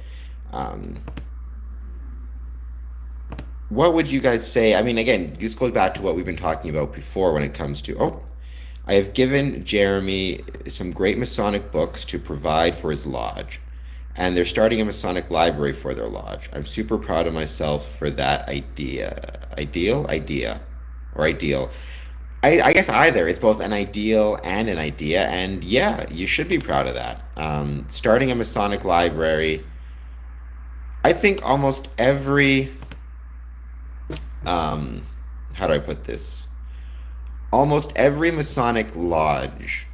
What would you guys say? I mean, again, this goes back to what we've been talking about before when it comes to, I have given Jeremy some great Masonic books to provide for his lodge, and they're starting a Masonic library for their lodge. I'm super proud of myself for that ideal. I guess either. It's both an ideal and an idea, and yeah, you should be proud of that. Starting a Masonic library, I think almost every, how do I put this? Almost every Masonic lodge,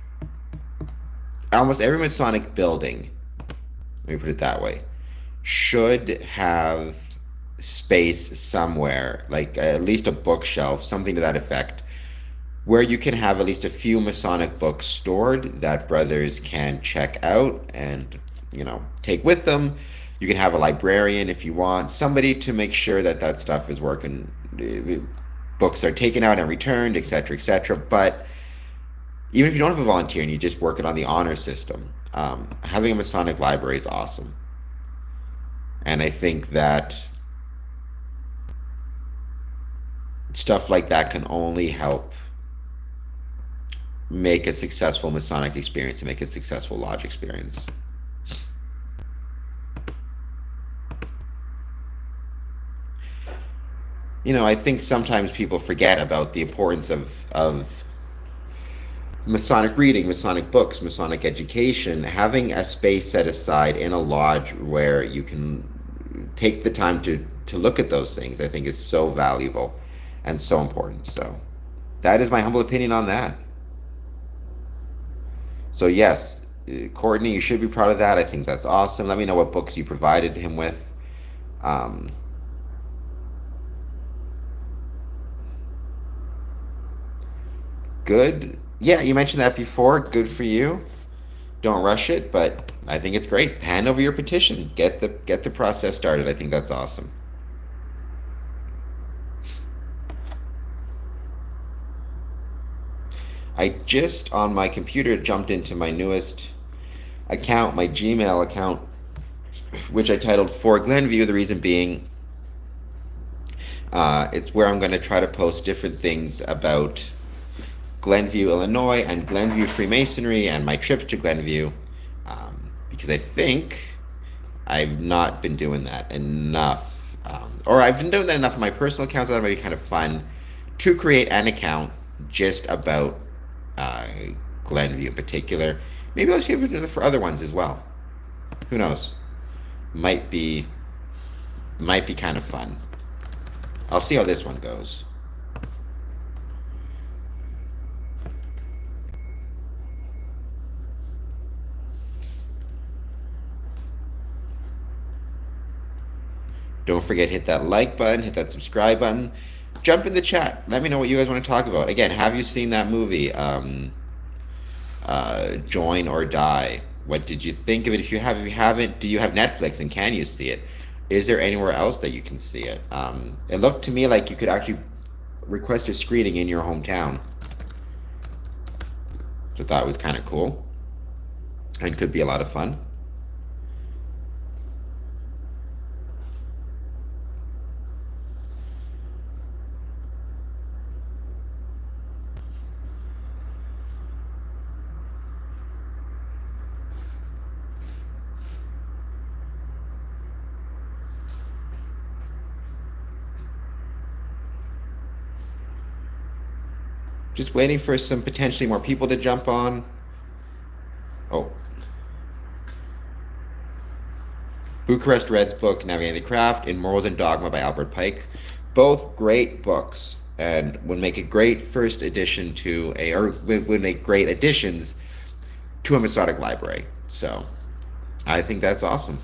almost every Masonic building, let me put it that way, should have space somewhere, like at least a bookshelf, something to that effect, where you can have at least a few Masonic books stored that brothers can check out and, take with them. You can have a librarian if you want, somebody to make sure that that stuff is working. Books are taken out and returned, etc., etc. But even if you don't have a volunteer and you just work it on the honor system, having a Masonic library is awesome. And I think that stuff like that can only help make a successful Masonic experience and make a successful lodge experience. I think sometimes people forget about the importance of Masonic reading, Masonic books, Masonic education, having a space set aside in a lodge where you can take the time to look at those things, I think is so valuable and so important. So that is my humble opinion on that. So yes, Courtney, you should be proud of that. I think that's awesome. Let me know what books you provided him with. Good. Yeah, you mentioned that before. Good for you. Don't rush it, but I think it's great. Hand over your petition. Get the process started. I think that's awesome. I just on my computer jumped into my newest account, my Gmail account, which I titled For Glenview. The reason being, it's where I'm going to try to post different things about Glenview, Illinois, and Glenview Freemasonry, and my trips to Glenview, because I think I've not been doing that enough, or I've been doing that enough on my personal accounts. That might be kind of fun to create an account just about Glenview in particular. Maybe I'll share it for other ones as well. Who knows? Might be kind of fun. I'll see how this one goes. Don't forget, hit that like button, hit that subscribe button. Jump in the chat. Let me know what you guys want to talk about. Again, have you seen that movie, Join or Die? What did you think of it? If you haven't, do you have Netflix and can you see it? Is there anywhere else that you can see it? It looked to me like you could actually request a screening in your hometown. So I thought it was kind of cool and could be a lot of fun. Just waiting for some potentially more people to jump on. Oh. Bucharest Red's book, Navigating the Craft, and Morals and Dogma by Albert Pike. Both great books and would make a great first addition to or would make great additions to a Masonic library. So I think that's awesome.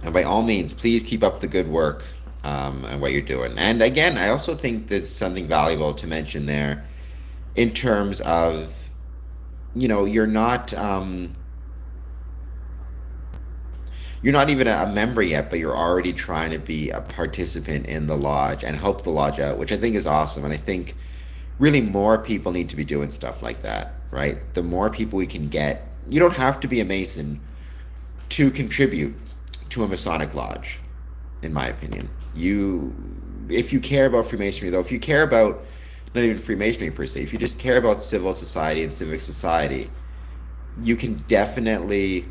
And by all means, please keep up the good work and what you're doing. And again, I also think there's something valuable to mention there in terms of, you're not even a member yet, but you're already trying to be a participant in the lodge and help the lodge out, which I think is awesome. And I think really more people need to be doing stuff like that, right? The more people we can get, you don't have to be a Mason to contribute to a Masonic lodge, in my opinion. If you care about Freemasonry, though, if you care about not even Freemasonry per se, if you just care about civil society and civic society, you can definitely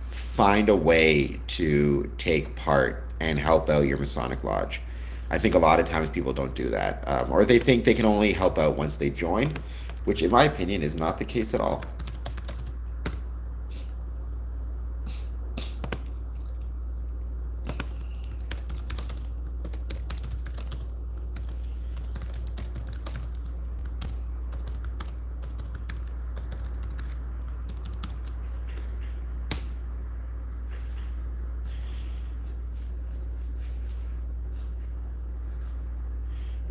find a way to take part and help out your Masonic lodge. I think a lot of times people don't do that, or they think they can only help out once they join, which in my opinion is not the case at all.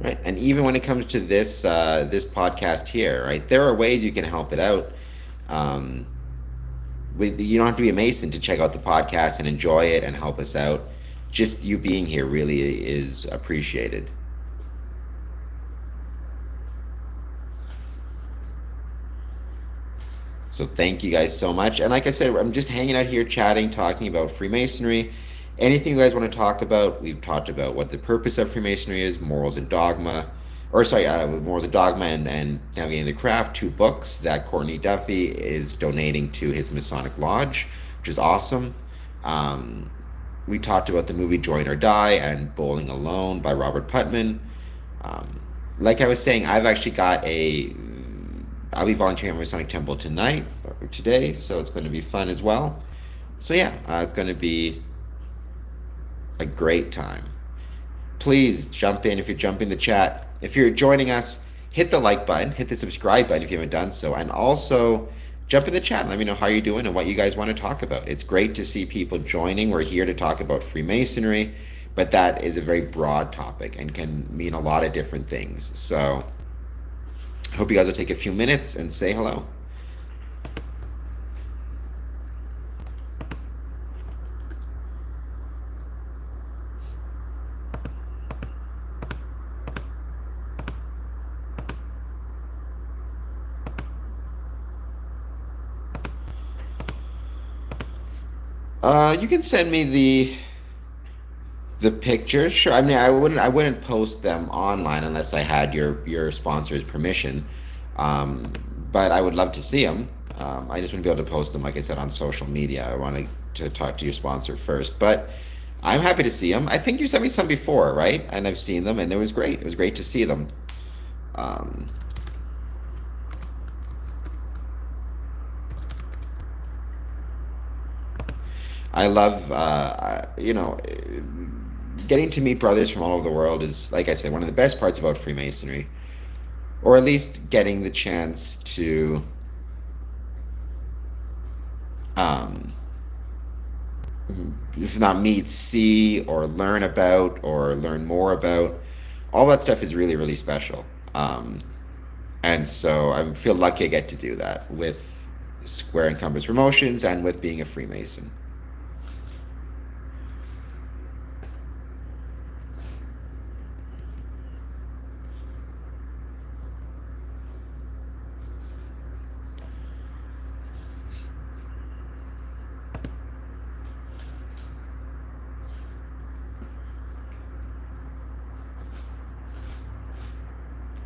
Right, and even when it comes to this podcast here, right, there are ways you can help it out. Um, you don't have to be a Mason to check out the podcast and enjoy it and help us out. Just you being here really is appreciated. So thank you guys so much. And like I said, I'm just hanging out here chatting, talking about Freemasonry. Anything you guys want to talk about, we've talked about what the purpose of Freemasonry is, morals and dogma, morals and dogma and navigating the craft, 2 books that Courtney Duffy is donating to his Masonic lodge, which is awesome. We talked about the movie Join or Die and Bowling Alone by Robert Putnam. Like I was saying, I'll be volunteering at Masonic Temple tonight or today, so it's going to be fun as well. So yeah, it's going to be a great time. Please jump in if you're jumping the chat. If you're joining us, hit the like button, hit the subscribe button if you haven't done so, and also jump in the chat and let me know how you're doing and what you guys want to talk about. It's great to see people joining. We're here to talk about Freemasonry, but that is a very broad topic and can mean a lot of different things. So I hope you guys will take a few minutes and say hello. You can send me the pictures. Sure. I mean, I wouldn't post them online unless I had your sponsor's permission. But I would love to see them. I just wouldn't be able to post them, like I said, on social media. I wanted to talk to your sponsor first, but I'm happy to see them. I think you sent me some before, right? And I've seen them, and it was great. It was great to see them. Um, I love, getting to meet brothers from all over the world is, like I said, one of the best parts about Freemasonry, or at least getting the chance to, um, if not meet, see, or learn about, or learn more about. All that stuff is really, really special. And so I feel lucky I get to do that with Square and Compass Promotions and with being a Freemason.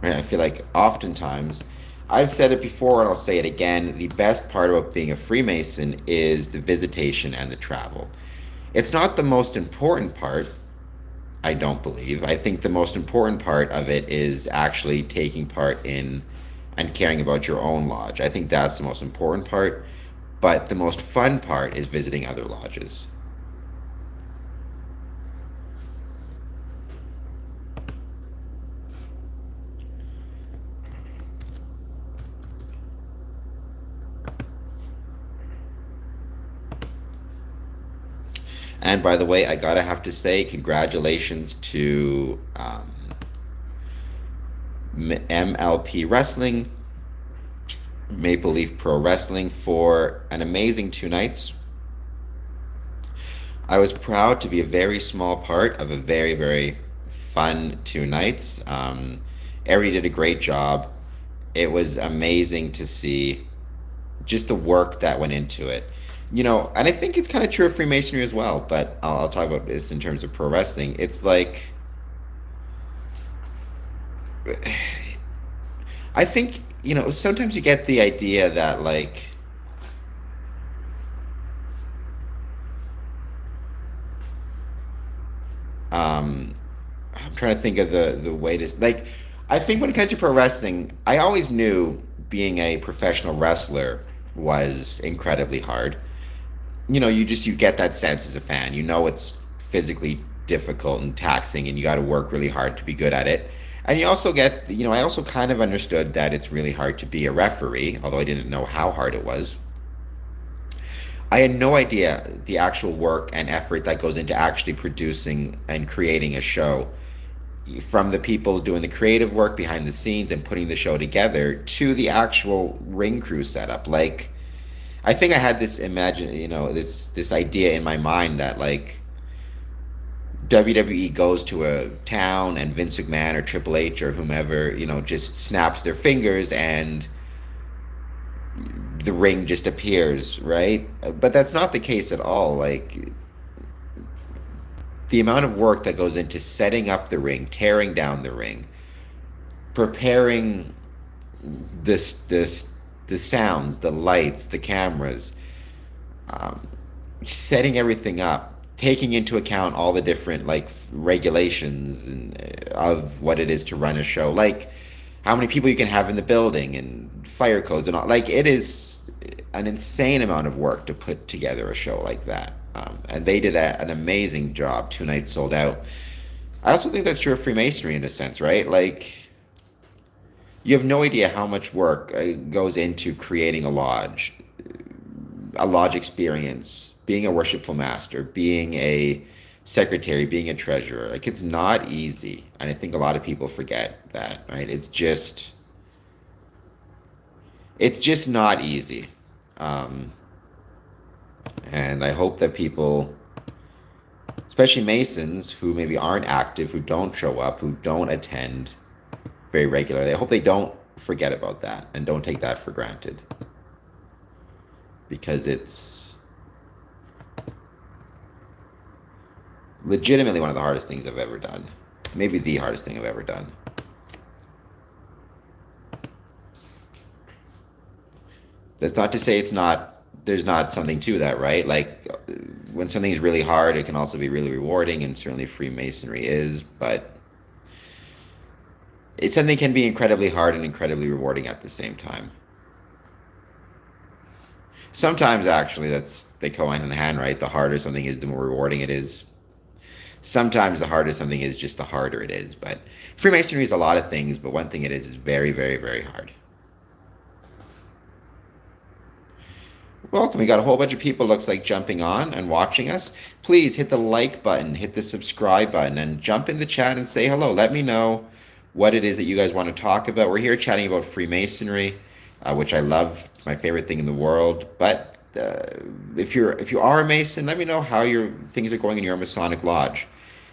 Right? I feel like oftentimes, I've said it before and I'll say it again, the best part about being a Freemason is the visitation and the travel. It's not the most important part, I don't believe. I think the most important part of it is actually taking part in and caring about your own lodge. I think that's the most important part. But the most fun part is visiting other lodges. And by the way, I gotta have to say, congratulations to MLP Wrestling, Maple Leaf Pro Wrestling, for an amazing 2 nights. I was proud to be a very small part of a very, very fun 2 nights. Everybody did a great job. It was amazing to see just the work that went into it. And I think it's kind of true of Freemasonry as well, but I'll talk about this in terms of pro wrestling. It's like, I think, sometimes you get the idea that, like, I'm trying to think of the way to, like, I think when it comes to pro wrestling, I always knew being a professional wrestler was incredibly hard. You get that sense as a fan. It's physically difficult and taxing, and you got to work really hard to be good at it. And you also get, I also kind of understood that it's really hard to be a referee, although I didn't know how hard it was. I had no idea the actual work and effort that goes into actually producing and creating a show, from the people doing the creative work behind the scenes and putting the show together to the actual ring crew setup. Like, I think I had this idea in my mind that, like, WWE goes to a town and Vince McMahon or Triple H or whomever, just snaps their fingers and the ring just appears, right? But that's not the case at all. Like, the amount of work that goes into setting up the ring, tearing down the ring, preparing the sounds, the lights, the cameras, setting everything up, taking into account all the different, like, regulations of what it is to run a show, like how many people you can have in the building and fire codes and all. Like, it is an insane amount of work to put together a show like that. And they did an amazing job. 2 nights sold out. I also think that's true of Freemasonry in a sense, right? Like, you have no idea how much work goes into creating a lodge experience, being a worshipful master, being a secretary, being a treasurer. Like, it's not easy. And I think a lot of people forget that, right? It's just not easy. And I hope that people, especially Masons who maybe aren't active, who don't show up, who don't attend very regularly, I hope they don't forget about that and don't take that for granted. Because it's legitimately one of the hardest things I've ever done. Maybe the hardest thing I've ever done. That's not to say there's not something to that, right? Like, when something is really hard, it can also be really rewarding, and certainly Freemasonry is, but something can be incredibly hard and incredibly rewarding at the same time. Sometimes, actually, they go hand in hand, right? The harder something is, the more rewarding it is. Sometimes the harder something is, just the harder it is. But Freemasonry is a lot of things, but one thing it is very, very, very hard. Welcome. We got a whole bunch of people, looks like, jumping on and watching us. Please hit the like button, hit the subscribe button, and jump in the chat and say hello. Let me know what it is that you guys want to talk about. We're here chatting about Freemasonry, which I love. It's my favorite thing in the world. But if you are a Mason, let me know how your things are going in your Masonic lodge.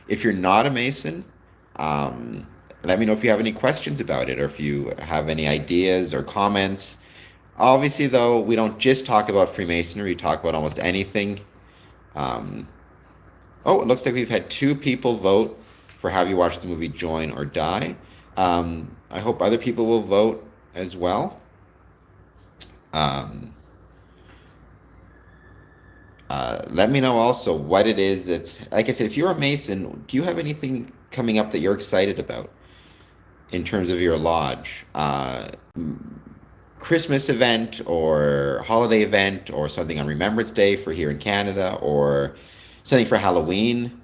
If you're not a Mason, let me know if you have any questions about it, or if you have any ideas or comments. Obviously, though, we don't just talk about Freemasonry. We talk about almost anything. It looks like we've had 2 people vote for have you watched the movie Join or Die. I hope other people will vote as well. Let me know also what it is that's, like I said, if you're a Mason, do you have anything coming up that you're excited about in terms of your lodge? Christmas event or holiday event or something on Remembrance Day for here in Canada or something for Halloween.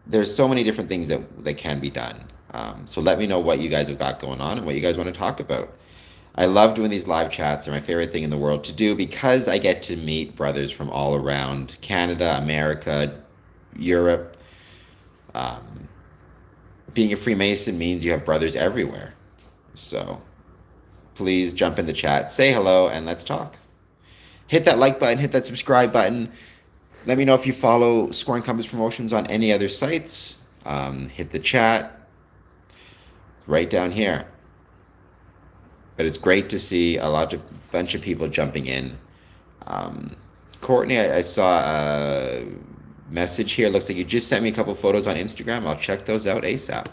There's so many different things that can be done. So let me know what you guys have got going on and what you guys want to talk about. I love doing these live chats. They're my favorite thing in the world to do because I get to meet brothers from all around Canada, America, Europe. Being a Freemason means you have brothers everywhere. So please jump in the chat, say hello, and let's talk. Hit that like button, hit that subscribe button. Let me know if you follow Score and Compass Promotions on any other sites. Hit the chat right down here. But it's great to see a bunch of people jumping in. Courtney, I saw a message here. Looks like you just sent me a couple photos on Instagram. I'll check those out ASAP.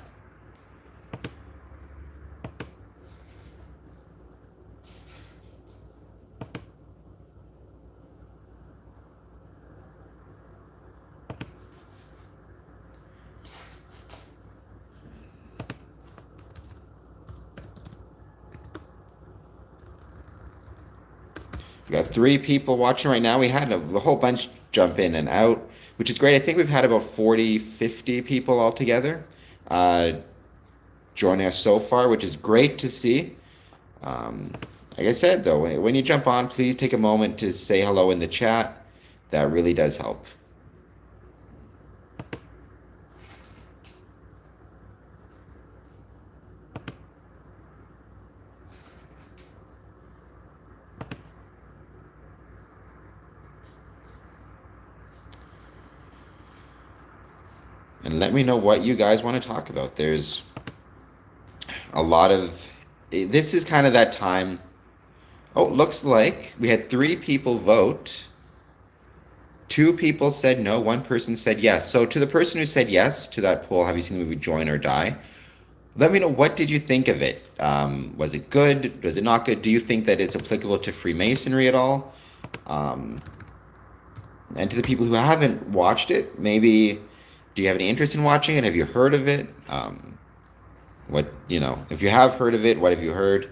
We got 3 people watching right now. We had a whole bunch jump in and out, which is great. I think we've had about 40, 50 people altogether joining us so far, which is great to see. Like I said, though, when you jump on, please take a moment to say hello in the chat. That really does help. And let me know what you guys want to talk about. There's a lot of... This is kind of that time... Oh, looks like we had 3 people vote. 2 people said no, 1 person said yes. So to the person who said yes to that poll, have you seen the movie Join or Die? Let me know, what did you think of it? Was it good? Was it not good? Do you think that it's applicable to Freemasonry at all? And to the people who haven't watched it, maybe... Do you have any interest in watching it? Have you heard of it? If you have heard of it, what have you heard?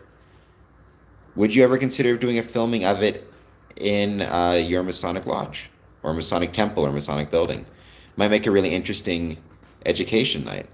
Would you ever consider doing a filming of it in your Masonic lodge or Masonic Temple or Masonic building? Might make a really interesting education night.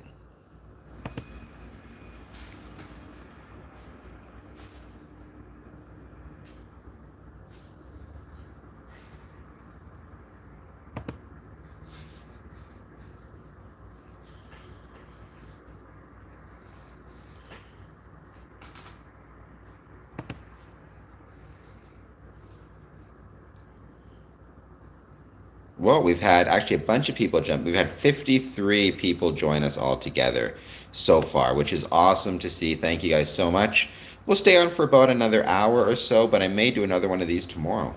Well, we've had actually a bunch of people jump. We've had 53 people join us all together so far, which is awesome to see. Thank you guys so much. We'll stay on for about another hour or so, but I may do another one of these tomorrow.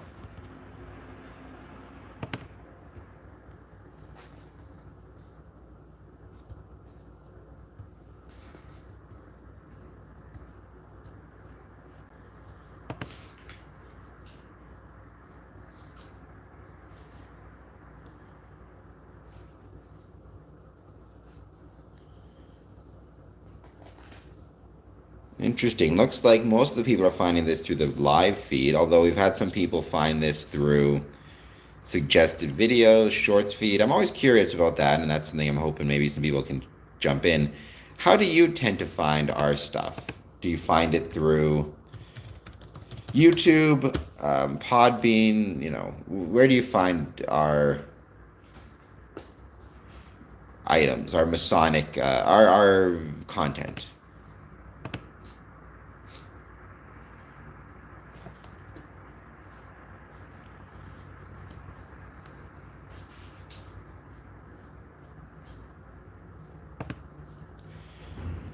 Interesting. Looks like most of the people are finding this through the live feed, although we've had some people find this through suggested videos, shorts feed. I'm always curious about that, and that's something I'm hoping maybe some people can jump in. How do you tend to find our stuff? Do you find it through YouTube, Podbean? Where do you find our items, our Masonic, our content?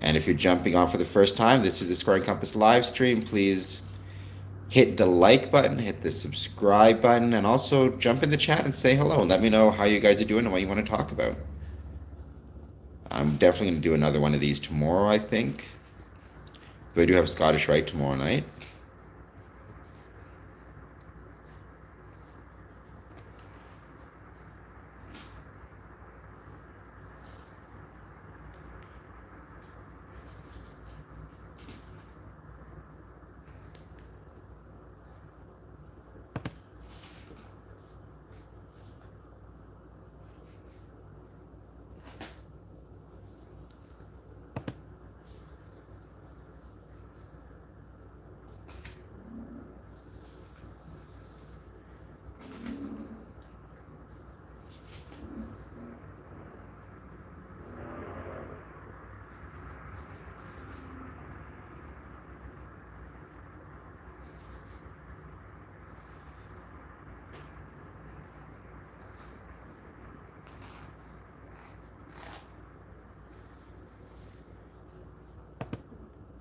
And if you're jumping on for the first time, this is the Square and Compass live stream. Please hit the like button, hit the subscribe button, and also jump in the chat and say hello and let me know how you guys are doing and what you want to talk about. I'm definitely going to do another one of these tomorrow, I think. Though I do have Scottish Rite tomorrow night.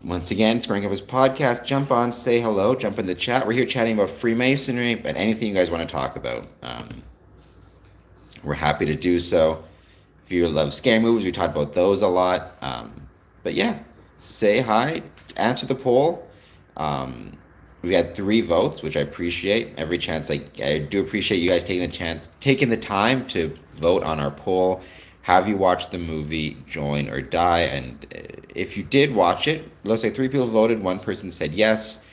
Once again, Squaring Up his podcast. Jump on, say hello, jump in the chat. We're here chatting about Freemasonry, but anything you guys want to talk about, we're happy to do so. If you love scary movies, we talked about those a lot. But yeah, say hi, answer the poll. We had 3 votes, which I appreciate. Every chance, I do appreciate you guys taking the time to vote on our poll. Have you watched the movie Join or Die? And if you did watch it, looks like 3 people voted. 1 person said yes,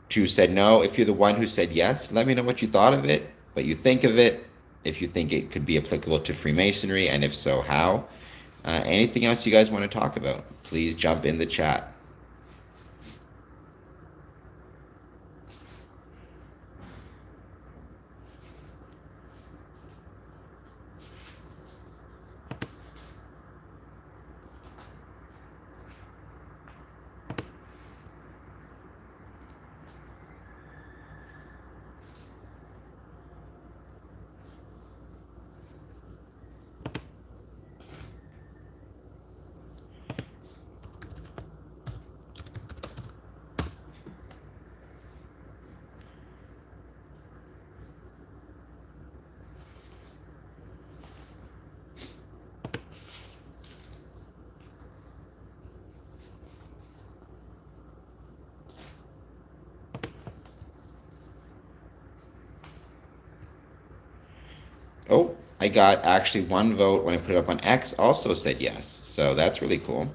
2 said no. If you're the one who said yes, let me know what you thought of it, what you think of it, if you think it could be applicable to Freemasonry, and if so, how. Anything else you guys want to talk about, please jump in the chat. Oh, I got actually 1 vote when I put it up on X, also said yes. So that's really cool.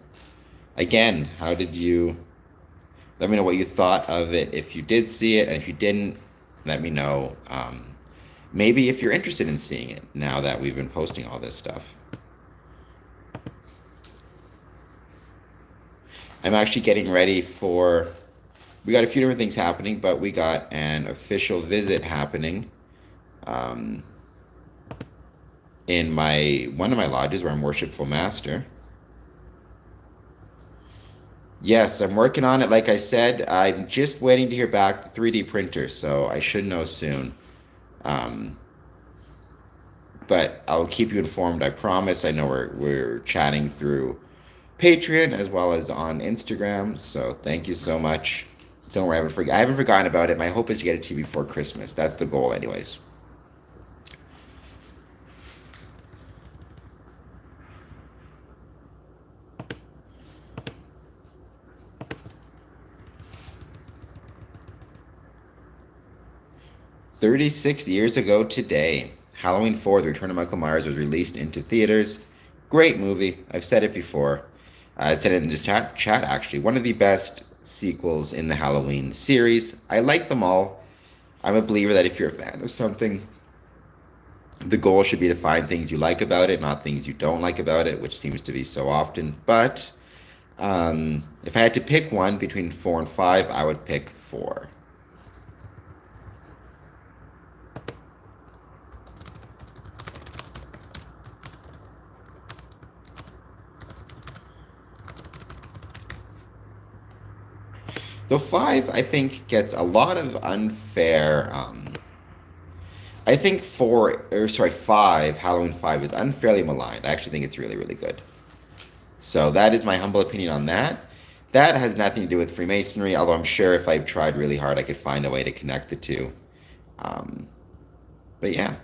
Again, how did you... Let me know what you thought of it if you did see it, and if you didn't, let me know. Maybe if you're interested in seeing it now that we've been posting all this stuff. I'm actually getting ready for... We got a few different things happening, but we got an official visit happening in one of my lodges where I'm worshipful master. Yes, I'm working on it. Like I said, I'm just waiting to hear back the 3D printer, so I should know soon. But I'll keep you informed, I promise. I know we're chatting through Patreon as well as on Instagram, so thank you so much. Don't worry, I haven't forgotten about it. My hope is to get it to you before Christmas. That's the goal anyways. "36 years ago today, Halloween 4, The Return of Michael Myers was released into theaters. Great movie. I've said it before. I said it in this chat actually. One of the best sequels in the Halloween series. I like them all. I'm a believer that if you're a fan of something, the goal should be to find things you like about it, not things you don't like about it, which seems to be so often. But if I had to pick one between 4 and 5, I would pick 4. The 5, I think, gets a lot of unfair. I think 5, Halloween 5 is unfairly maligned. I actually think it's really, really good. So that is my humble opinion on that. That has nothing to do with Freemasonry, although I'm sure if I tried really hard, I could find a way to connect the two. But yeah.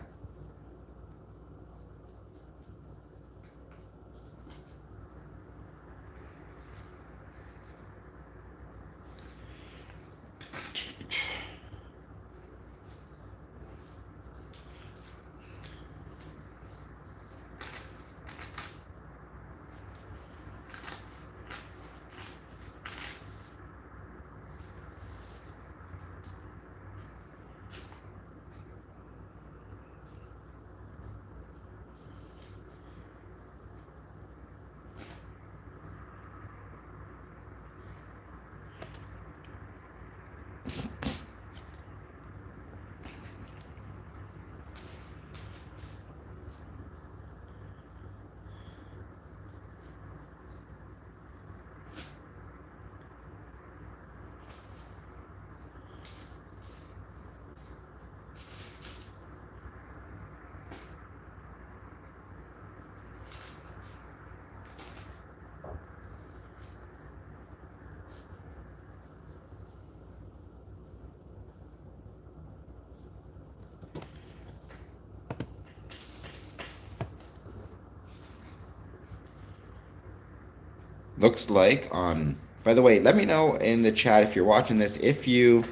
Looks like on. By the way, let me know in the chat if you're watching this, if you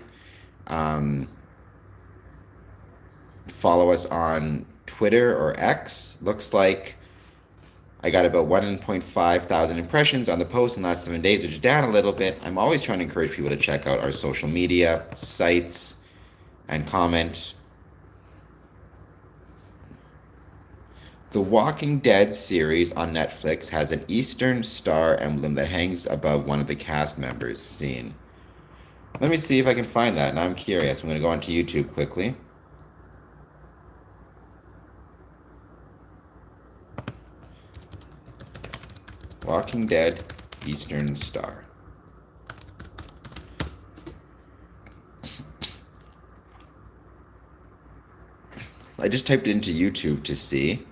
um, follow us on Twitter or X. Looks like I got about 1.5 thousand impressions on the post in the last 7 days, which is down a little bit. I'm always trying to encourage people to check out our social media sites and comment. The Walking Dead series on Netflix has an Eastern Star emblem that hangs above one of the cast members' scene. Let me see if I can find that. Now I'm curious. I'm going to go onto YouTube quickly. Walking Dead Eastern Star. I just typed it into YouTube to see.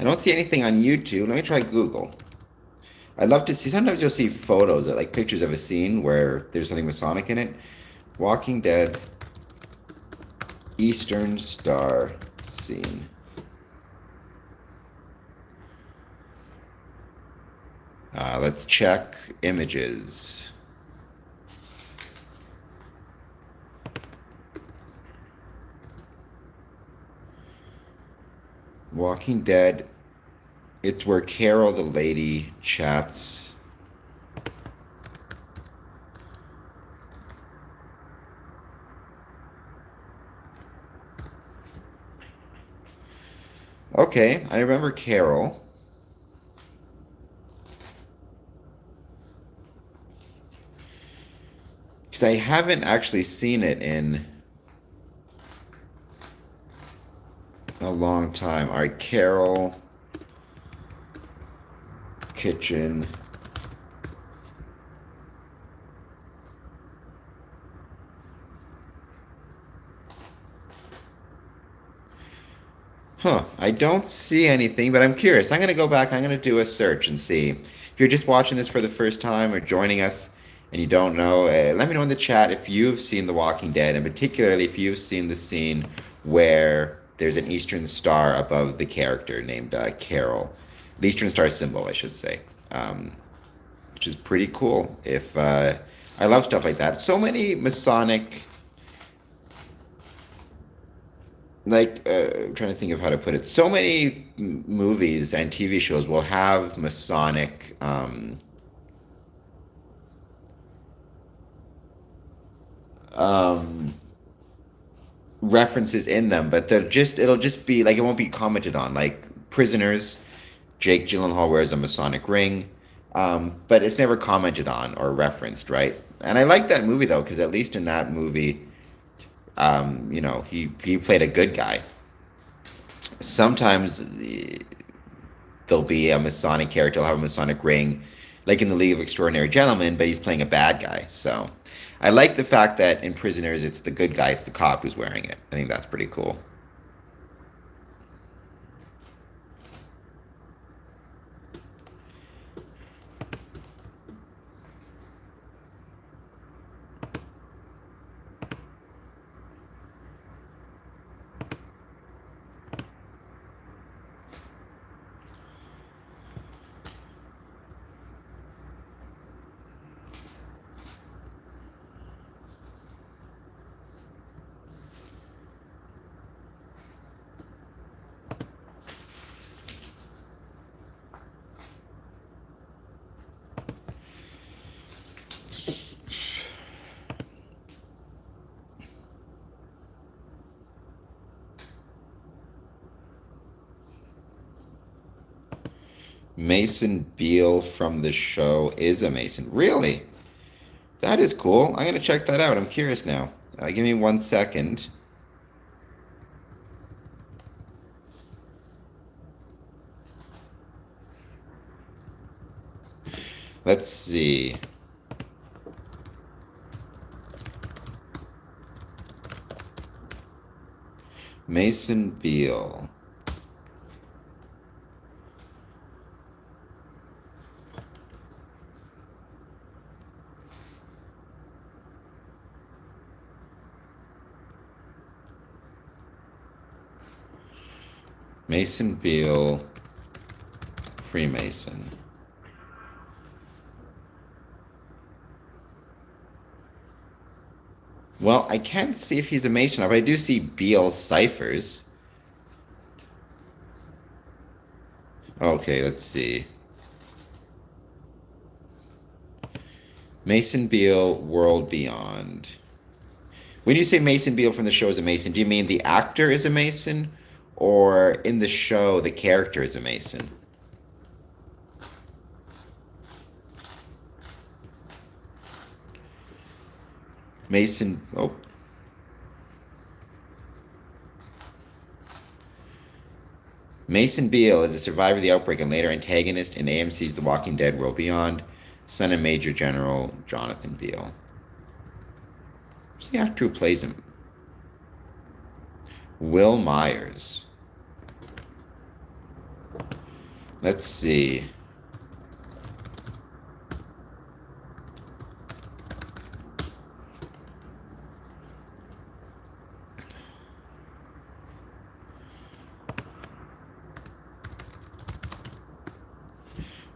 I don't see anything on YouTube. Let me try Google. I'd love to see. Sometimes you'll see photos, like pictures of a scene where there's something Masonic in it. Walking Dead Eastern Star scene. Let's check images. Walking Dead. It's where Carol the lady chats. Okay, I remember Carol. Because I haven't actually seen it in a long time. All right, Carol. Kitchen. I don't see anything, but I'm curious. I'm going to go back. I'm going to do a search and see. If you're just watching this for the first time or joining us and you don't know, let me know in the chat if you've seen The Walking Dead, and particularly if you've seen the scene where there's an Eastern Star above the character named Carol. The Eastern Star symbol, I should say, which is pretty cool. If I love stuff like that. So many Masonic, I'm trying to think of how to put it. So many movies and TV shows will have Masonic references in them, but it'll just be like, it won't be commented on. Like Prisoners, Jake Gyllenhaal wears a Masonic ring, but it's never commented on or referenced, right? And I like that movie though, because at least in that movie, he played a good guy. Sometimes there'll be a Masonic character, he'll have a Masonic ring, like in the League of Extraordinary Gentlemen, but he's playing a bad guy. So I like the fact that in Prisoners, it's the good guy, it's the cop who's wearing it. I think that's pretty cool. Mason Beale from the show is a Mason. Really? That is cool. I'm going to check that out. I'm curious now. Give me 1 second. Let's see. Mason Beale. Mason Beale, Freemason. Well, I can't see if he's a Mason, but I do see Beale ciphers. Okay, let's see. Mason Beale, World Beyond. When you say Mason Beale from the show is a Mason, do you mean the actor is a Mason? Or in the show, the character is a Mason? Mason, oh. Mason Beale is a survivor of the outbreak and later antagonist in AMC's The Walking Dead World Beyond, son of Major General Jonathan Beale. Who's the actor who plays him? Will Myers. Let's see.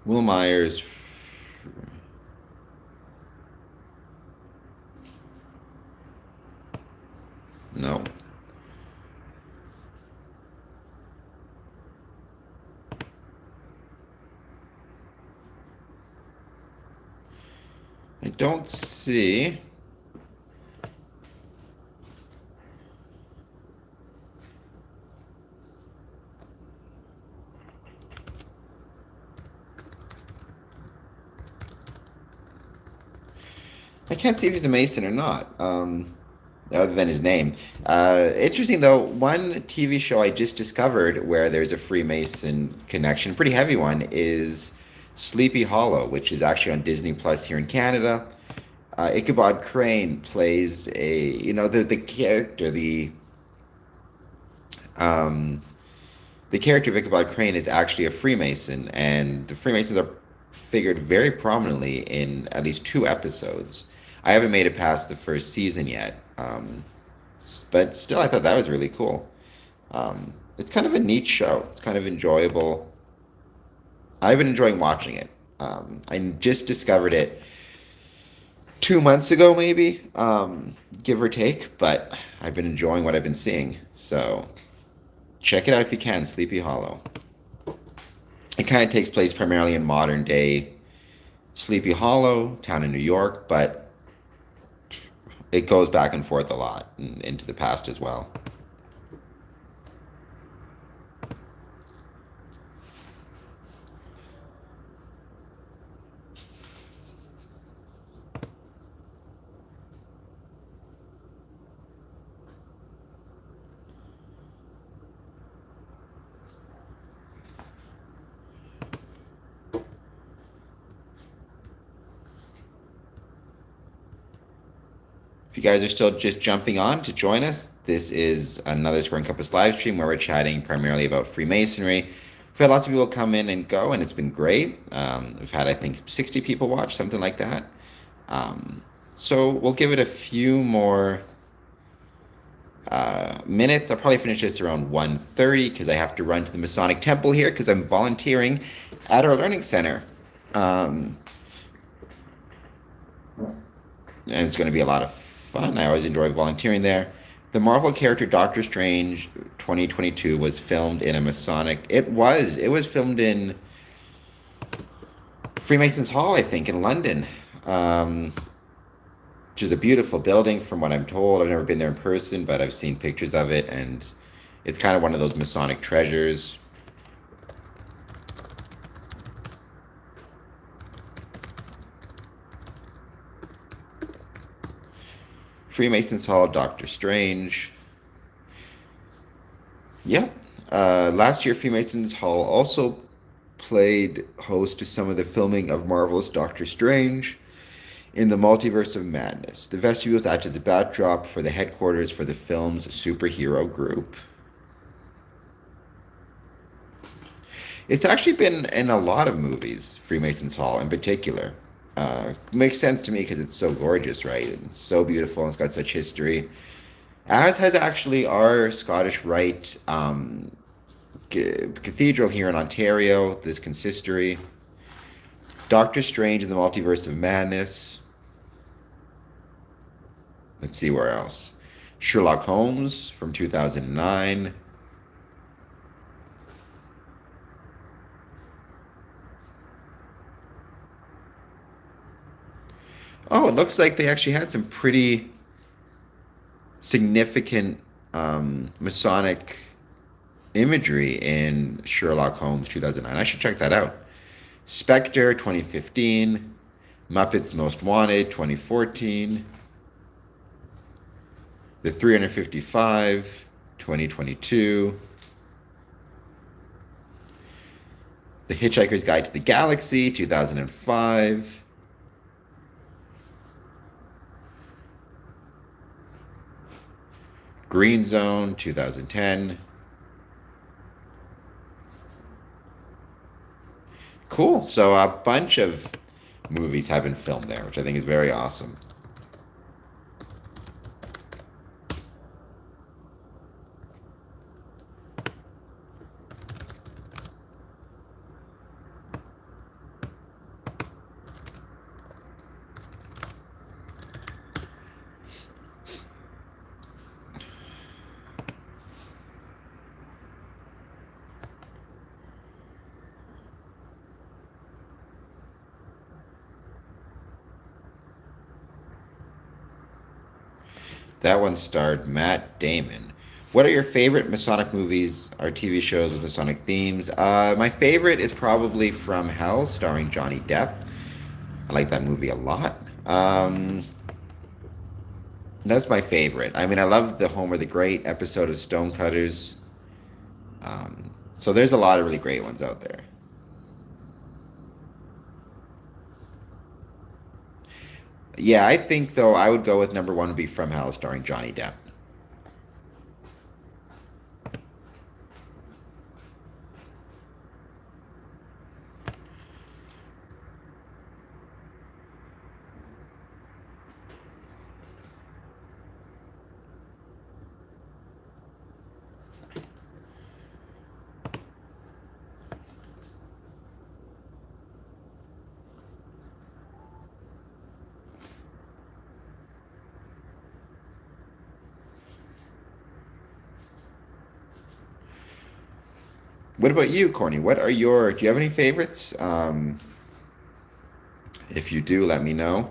Will Myers. No. I don't see. I can't see if he's a Mason or not, other than his name. Interesting, though, one TV show I just discovered where there's a Freemason connection, pretty heavy one, is Sleepy Hollow, which is actually on Disney Plus here in Canada. Ichabod Crane plays the character, the character of Ichabod Crane is actually a Freemason, and the Freemasons are figured very prominently in at least 2 episodes. I haven't made it past the first season yet, but still, I thought that was really cool. It's kind of a neat show. It's kind of enjoyable. I've been enjoying watching it. I just discovered it 2 months ago, maybe, give or take, but I've been enjoying what I've been seeing. So check it out if you can, Sleepy Hollow. It kind of takes place primarily in modern day Sleepy Hollow, town in New York, but it goes back and forth a lot and into the past as well. If you guys are still just jumping on to join us, this is another Square and Compass live stream where we're chatting primarily about Freemasonry. We've had lots of people come in and go, and it's been great. We've had, I think, 60 people watch, something like that. So we'll give it a few more minutes. I'll probably finish this around 1:30 because I have to run to the Masonic Temple here because I'm volunteering at our learning center. And it's going to be a lot of fun. I always enjoy volunteering there. The Marvel character Doctor Strange 2022 was filmed in a Masonic. It was filmed in Freemasons Hall, I think, in London, which is a beautiful building from what I'm told. I've never been there in person, but I've seen pictures of it, and it's kind of one of those Masonic treasures. Freemasons Hall, Doctor Strange. Yep. Last year, Freemasons Hall also played host to some of the filming of Marvel's Doctor Strange in the Multiverse of Madness. The vestibules act as a backdrop for the headquarters for the film's superhero group. It's actually been in a lot of movies, Freemasons Hall in particular. Makes sense to me because it's so gorgeous, right? It's so beautiful and it's got such history. As has actually our Scottish Rite cathedral here in Ontario, this consistory. Doctor Strange in the Multiverse of Madness. Let's see where else. Sherlock Holmes from 2009. Oh, it looks like they actually had some pretty significant Masonic imagery in Sherlock Holmes 2009. I should check that out. Spectre 2015. Muppets Most Wanted 2014. The 355 2022. The Hitchhiker's Guide to the Galaxy 2005. Green Zone 2010. Cool. So a bunch of movies have been filmed there, which I think is very awesome. That one starred Matt Damon. What are your favorite Masonic movies or TV shows with Masonic themes? My favorite is probably From Hell, starring Johnny Depp. I like that movie a lot. That's my favorite. I mean, I love the Homer the Great episode of Stonecutters. So there's a lot of really great ones out there. Yeah, I think though I would go with number one would be From Hell, starring Johnny Depp. What about you, Corny? Do you have any favorites? If you do, let me know.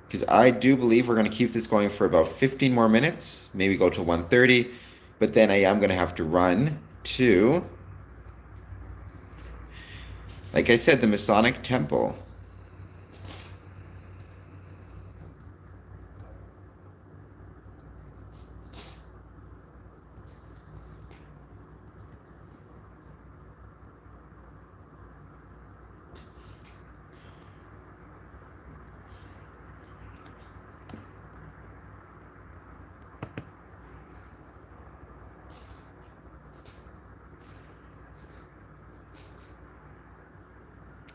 Because I do believe we're going to keep this going for about 15 more minutes, maybe go to 1:30. But then I am going to have to run to, like I said, the Masonic Temple.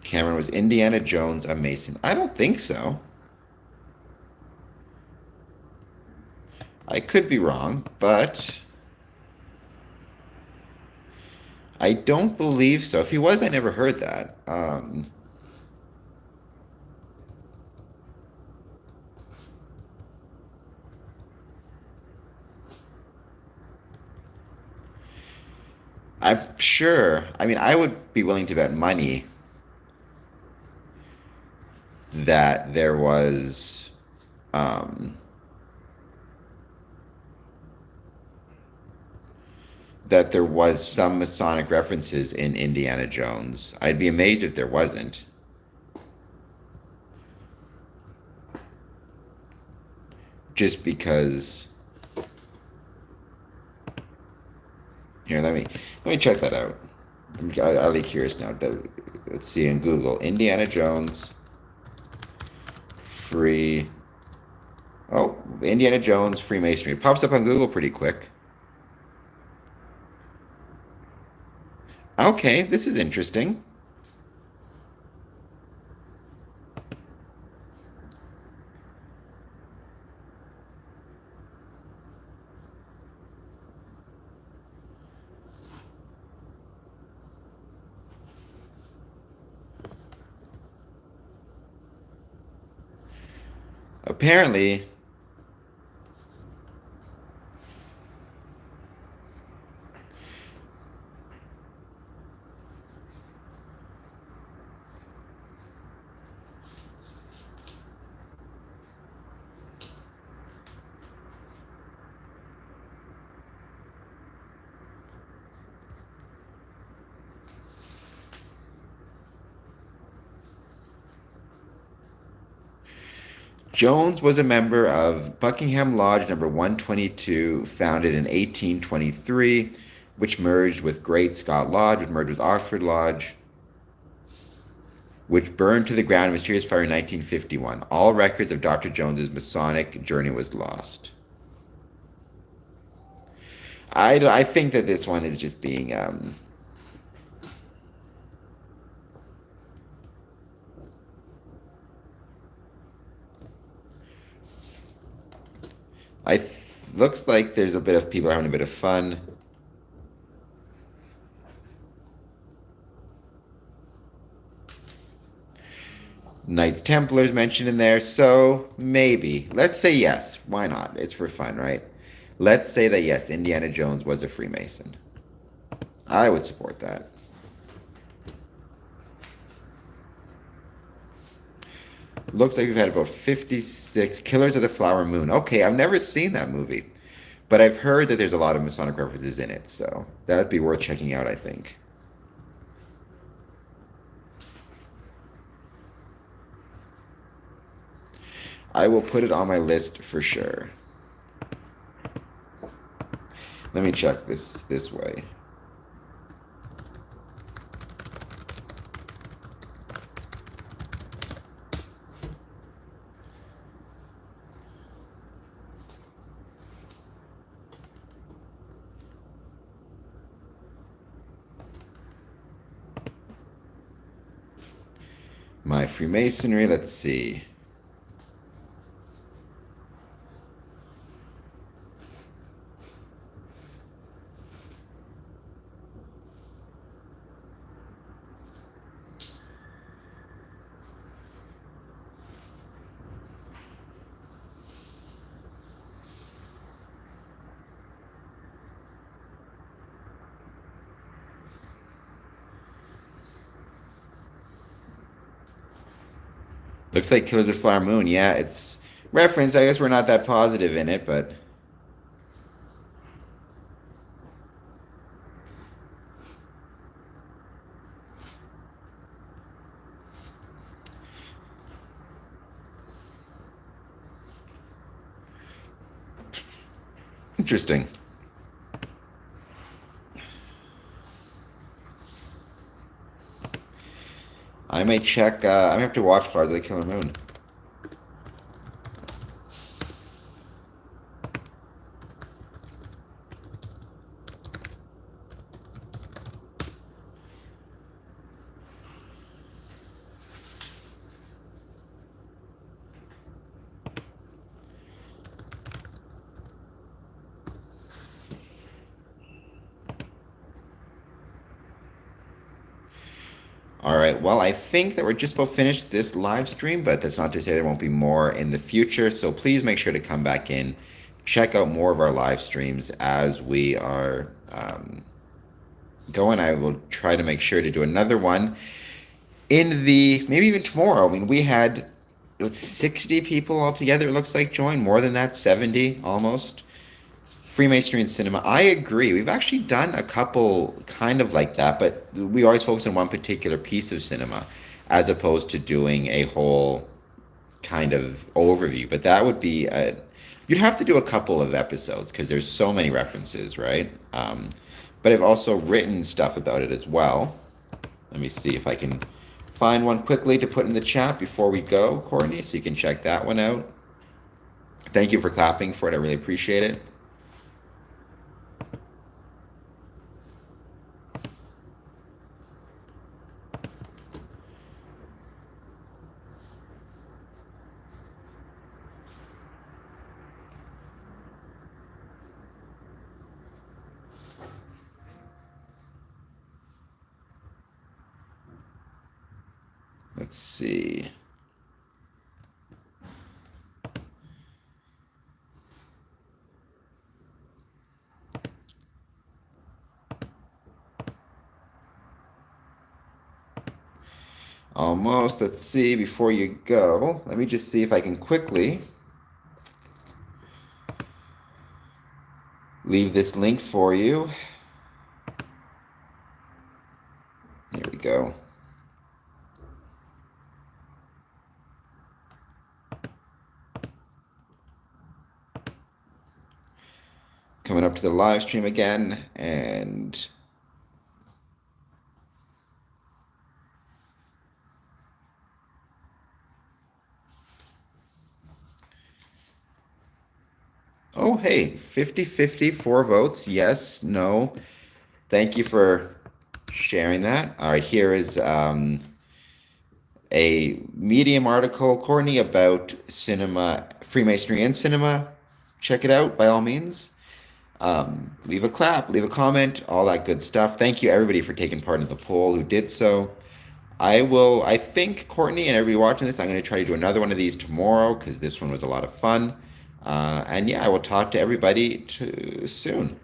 Cameron, was Indiana Jones a Mason? I don't think so. I could be wrong, but I don't believe so. If he was, I never heard that. I'm sure. I mean, I would be willing to bet money that um, there was some Masonic references in Indiana Jones. I'd be amazed if there wasn't. Here, let me check that out. I'll be curious now. Let's see in Google. Indiana Jones free. Oh, Indiana Jones Freemasonry. It pops up on Google pretty quick. Okay, this is interesting. Apparently, Jones was a member of Buckingham Lodge number 122, founded in 1823, which merged with Great Scott Lodge, which merged with Oxford Lodge, which burned to the ground in mysterious fire in 1951. All records of Dr. Jones's Masonic journey was lost. I think that this one is just being looks like there's a bit of people having a bit of fun. Knights Templars mentioned in there, so maybe. Let's say yes. Why not? It's for fun, right? Let's say that yes, Indiana Jones was a Freemason. I would support that. Looks like we've had about 56 Killers of the Flower Moon. Okay, I've never seen that movie, but I've heard that there's a lot of Masonic references in it, so that'd be worth checking out, I think. I will put it on my list for sure. Let me check this way. My Freemasonry, let's see. Looks like Killers of the Flower Moon. Yeah, it's reference. I guess we're not that positive in it, but interesting. I may check. I may have to watch Flight of the Killer Moon. All right. Well, I think that we're just about finished this live stream, but that's not to say there won't be more in the future. So please make sure to come back in, check out more of our live streams as we are going. I will try to make sure to do another one in the maybe even tomorrow. I mean, we had 60 people altogether. It looks like joined more than that, 70 almost. Freemasonry and cinema. I agree. We've actually done a couple kind of like that, but we always focus on one particular piece of cinema as opposed to doing a whole kind of overview. But that would be you'd have to do a couple of episodes because there's so many references, right? but I've also written stuff about it as well. Let me see if I can find one quickly to put in the chat before we go, Courtney, so you can check that one out. Thank you for clapping for it. I really appreciate it. Let's see. Almost. Let's see before you go. Let me just see if I can quickly leave this link for you. Here we go. Coming up to the live stream again, and oh, hey, 50-50, 4 votes. Yes, no. Thank you for sharing that. All right, here is a Medium article, Courtney, about cinema, Freemasonry and cinema. Check it out by all means. Leave a clap, leave a comment, all that good stuff. Thank you everybody for taking part in the poll who did so. I think, Courtney and everybody watching this, I'm going to try to do another one of these tomorrow because this one was a lot of fun. And yeah, I will talk to everybody soon.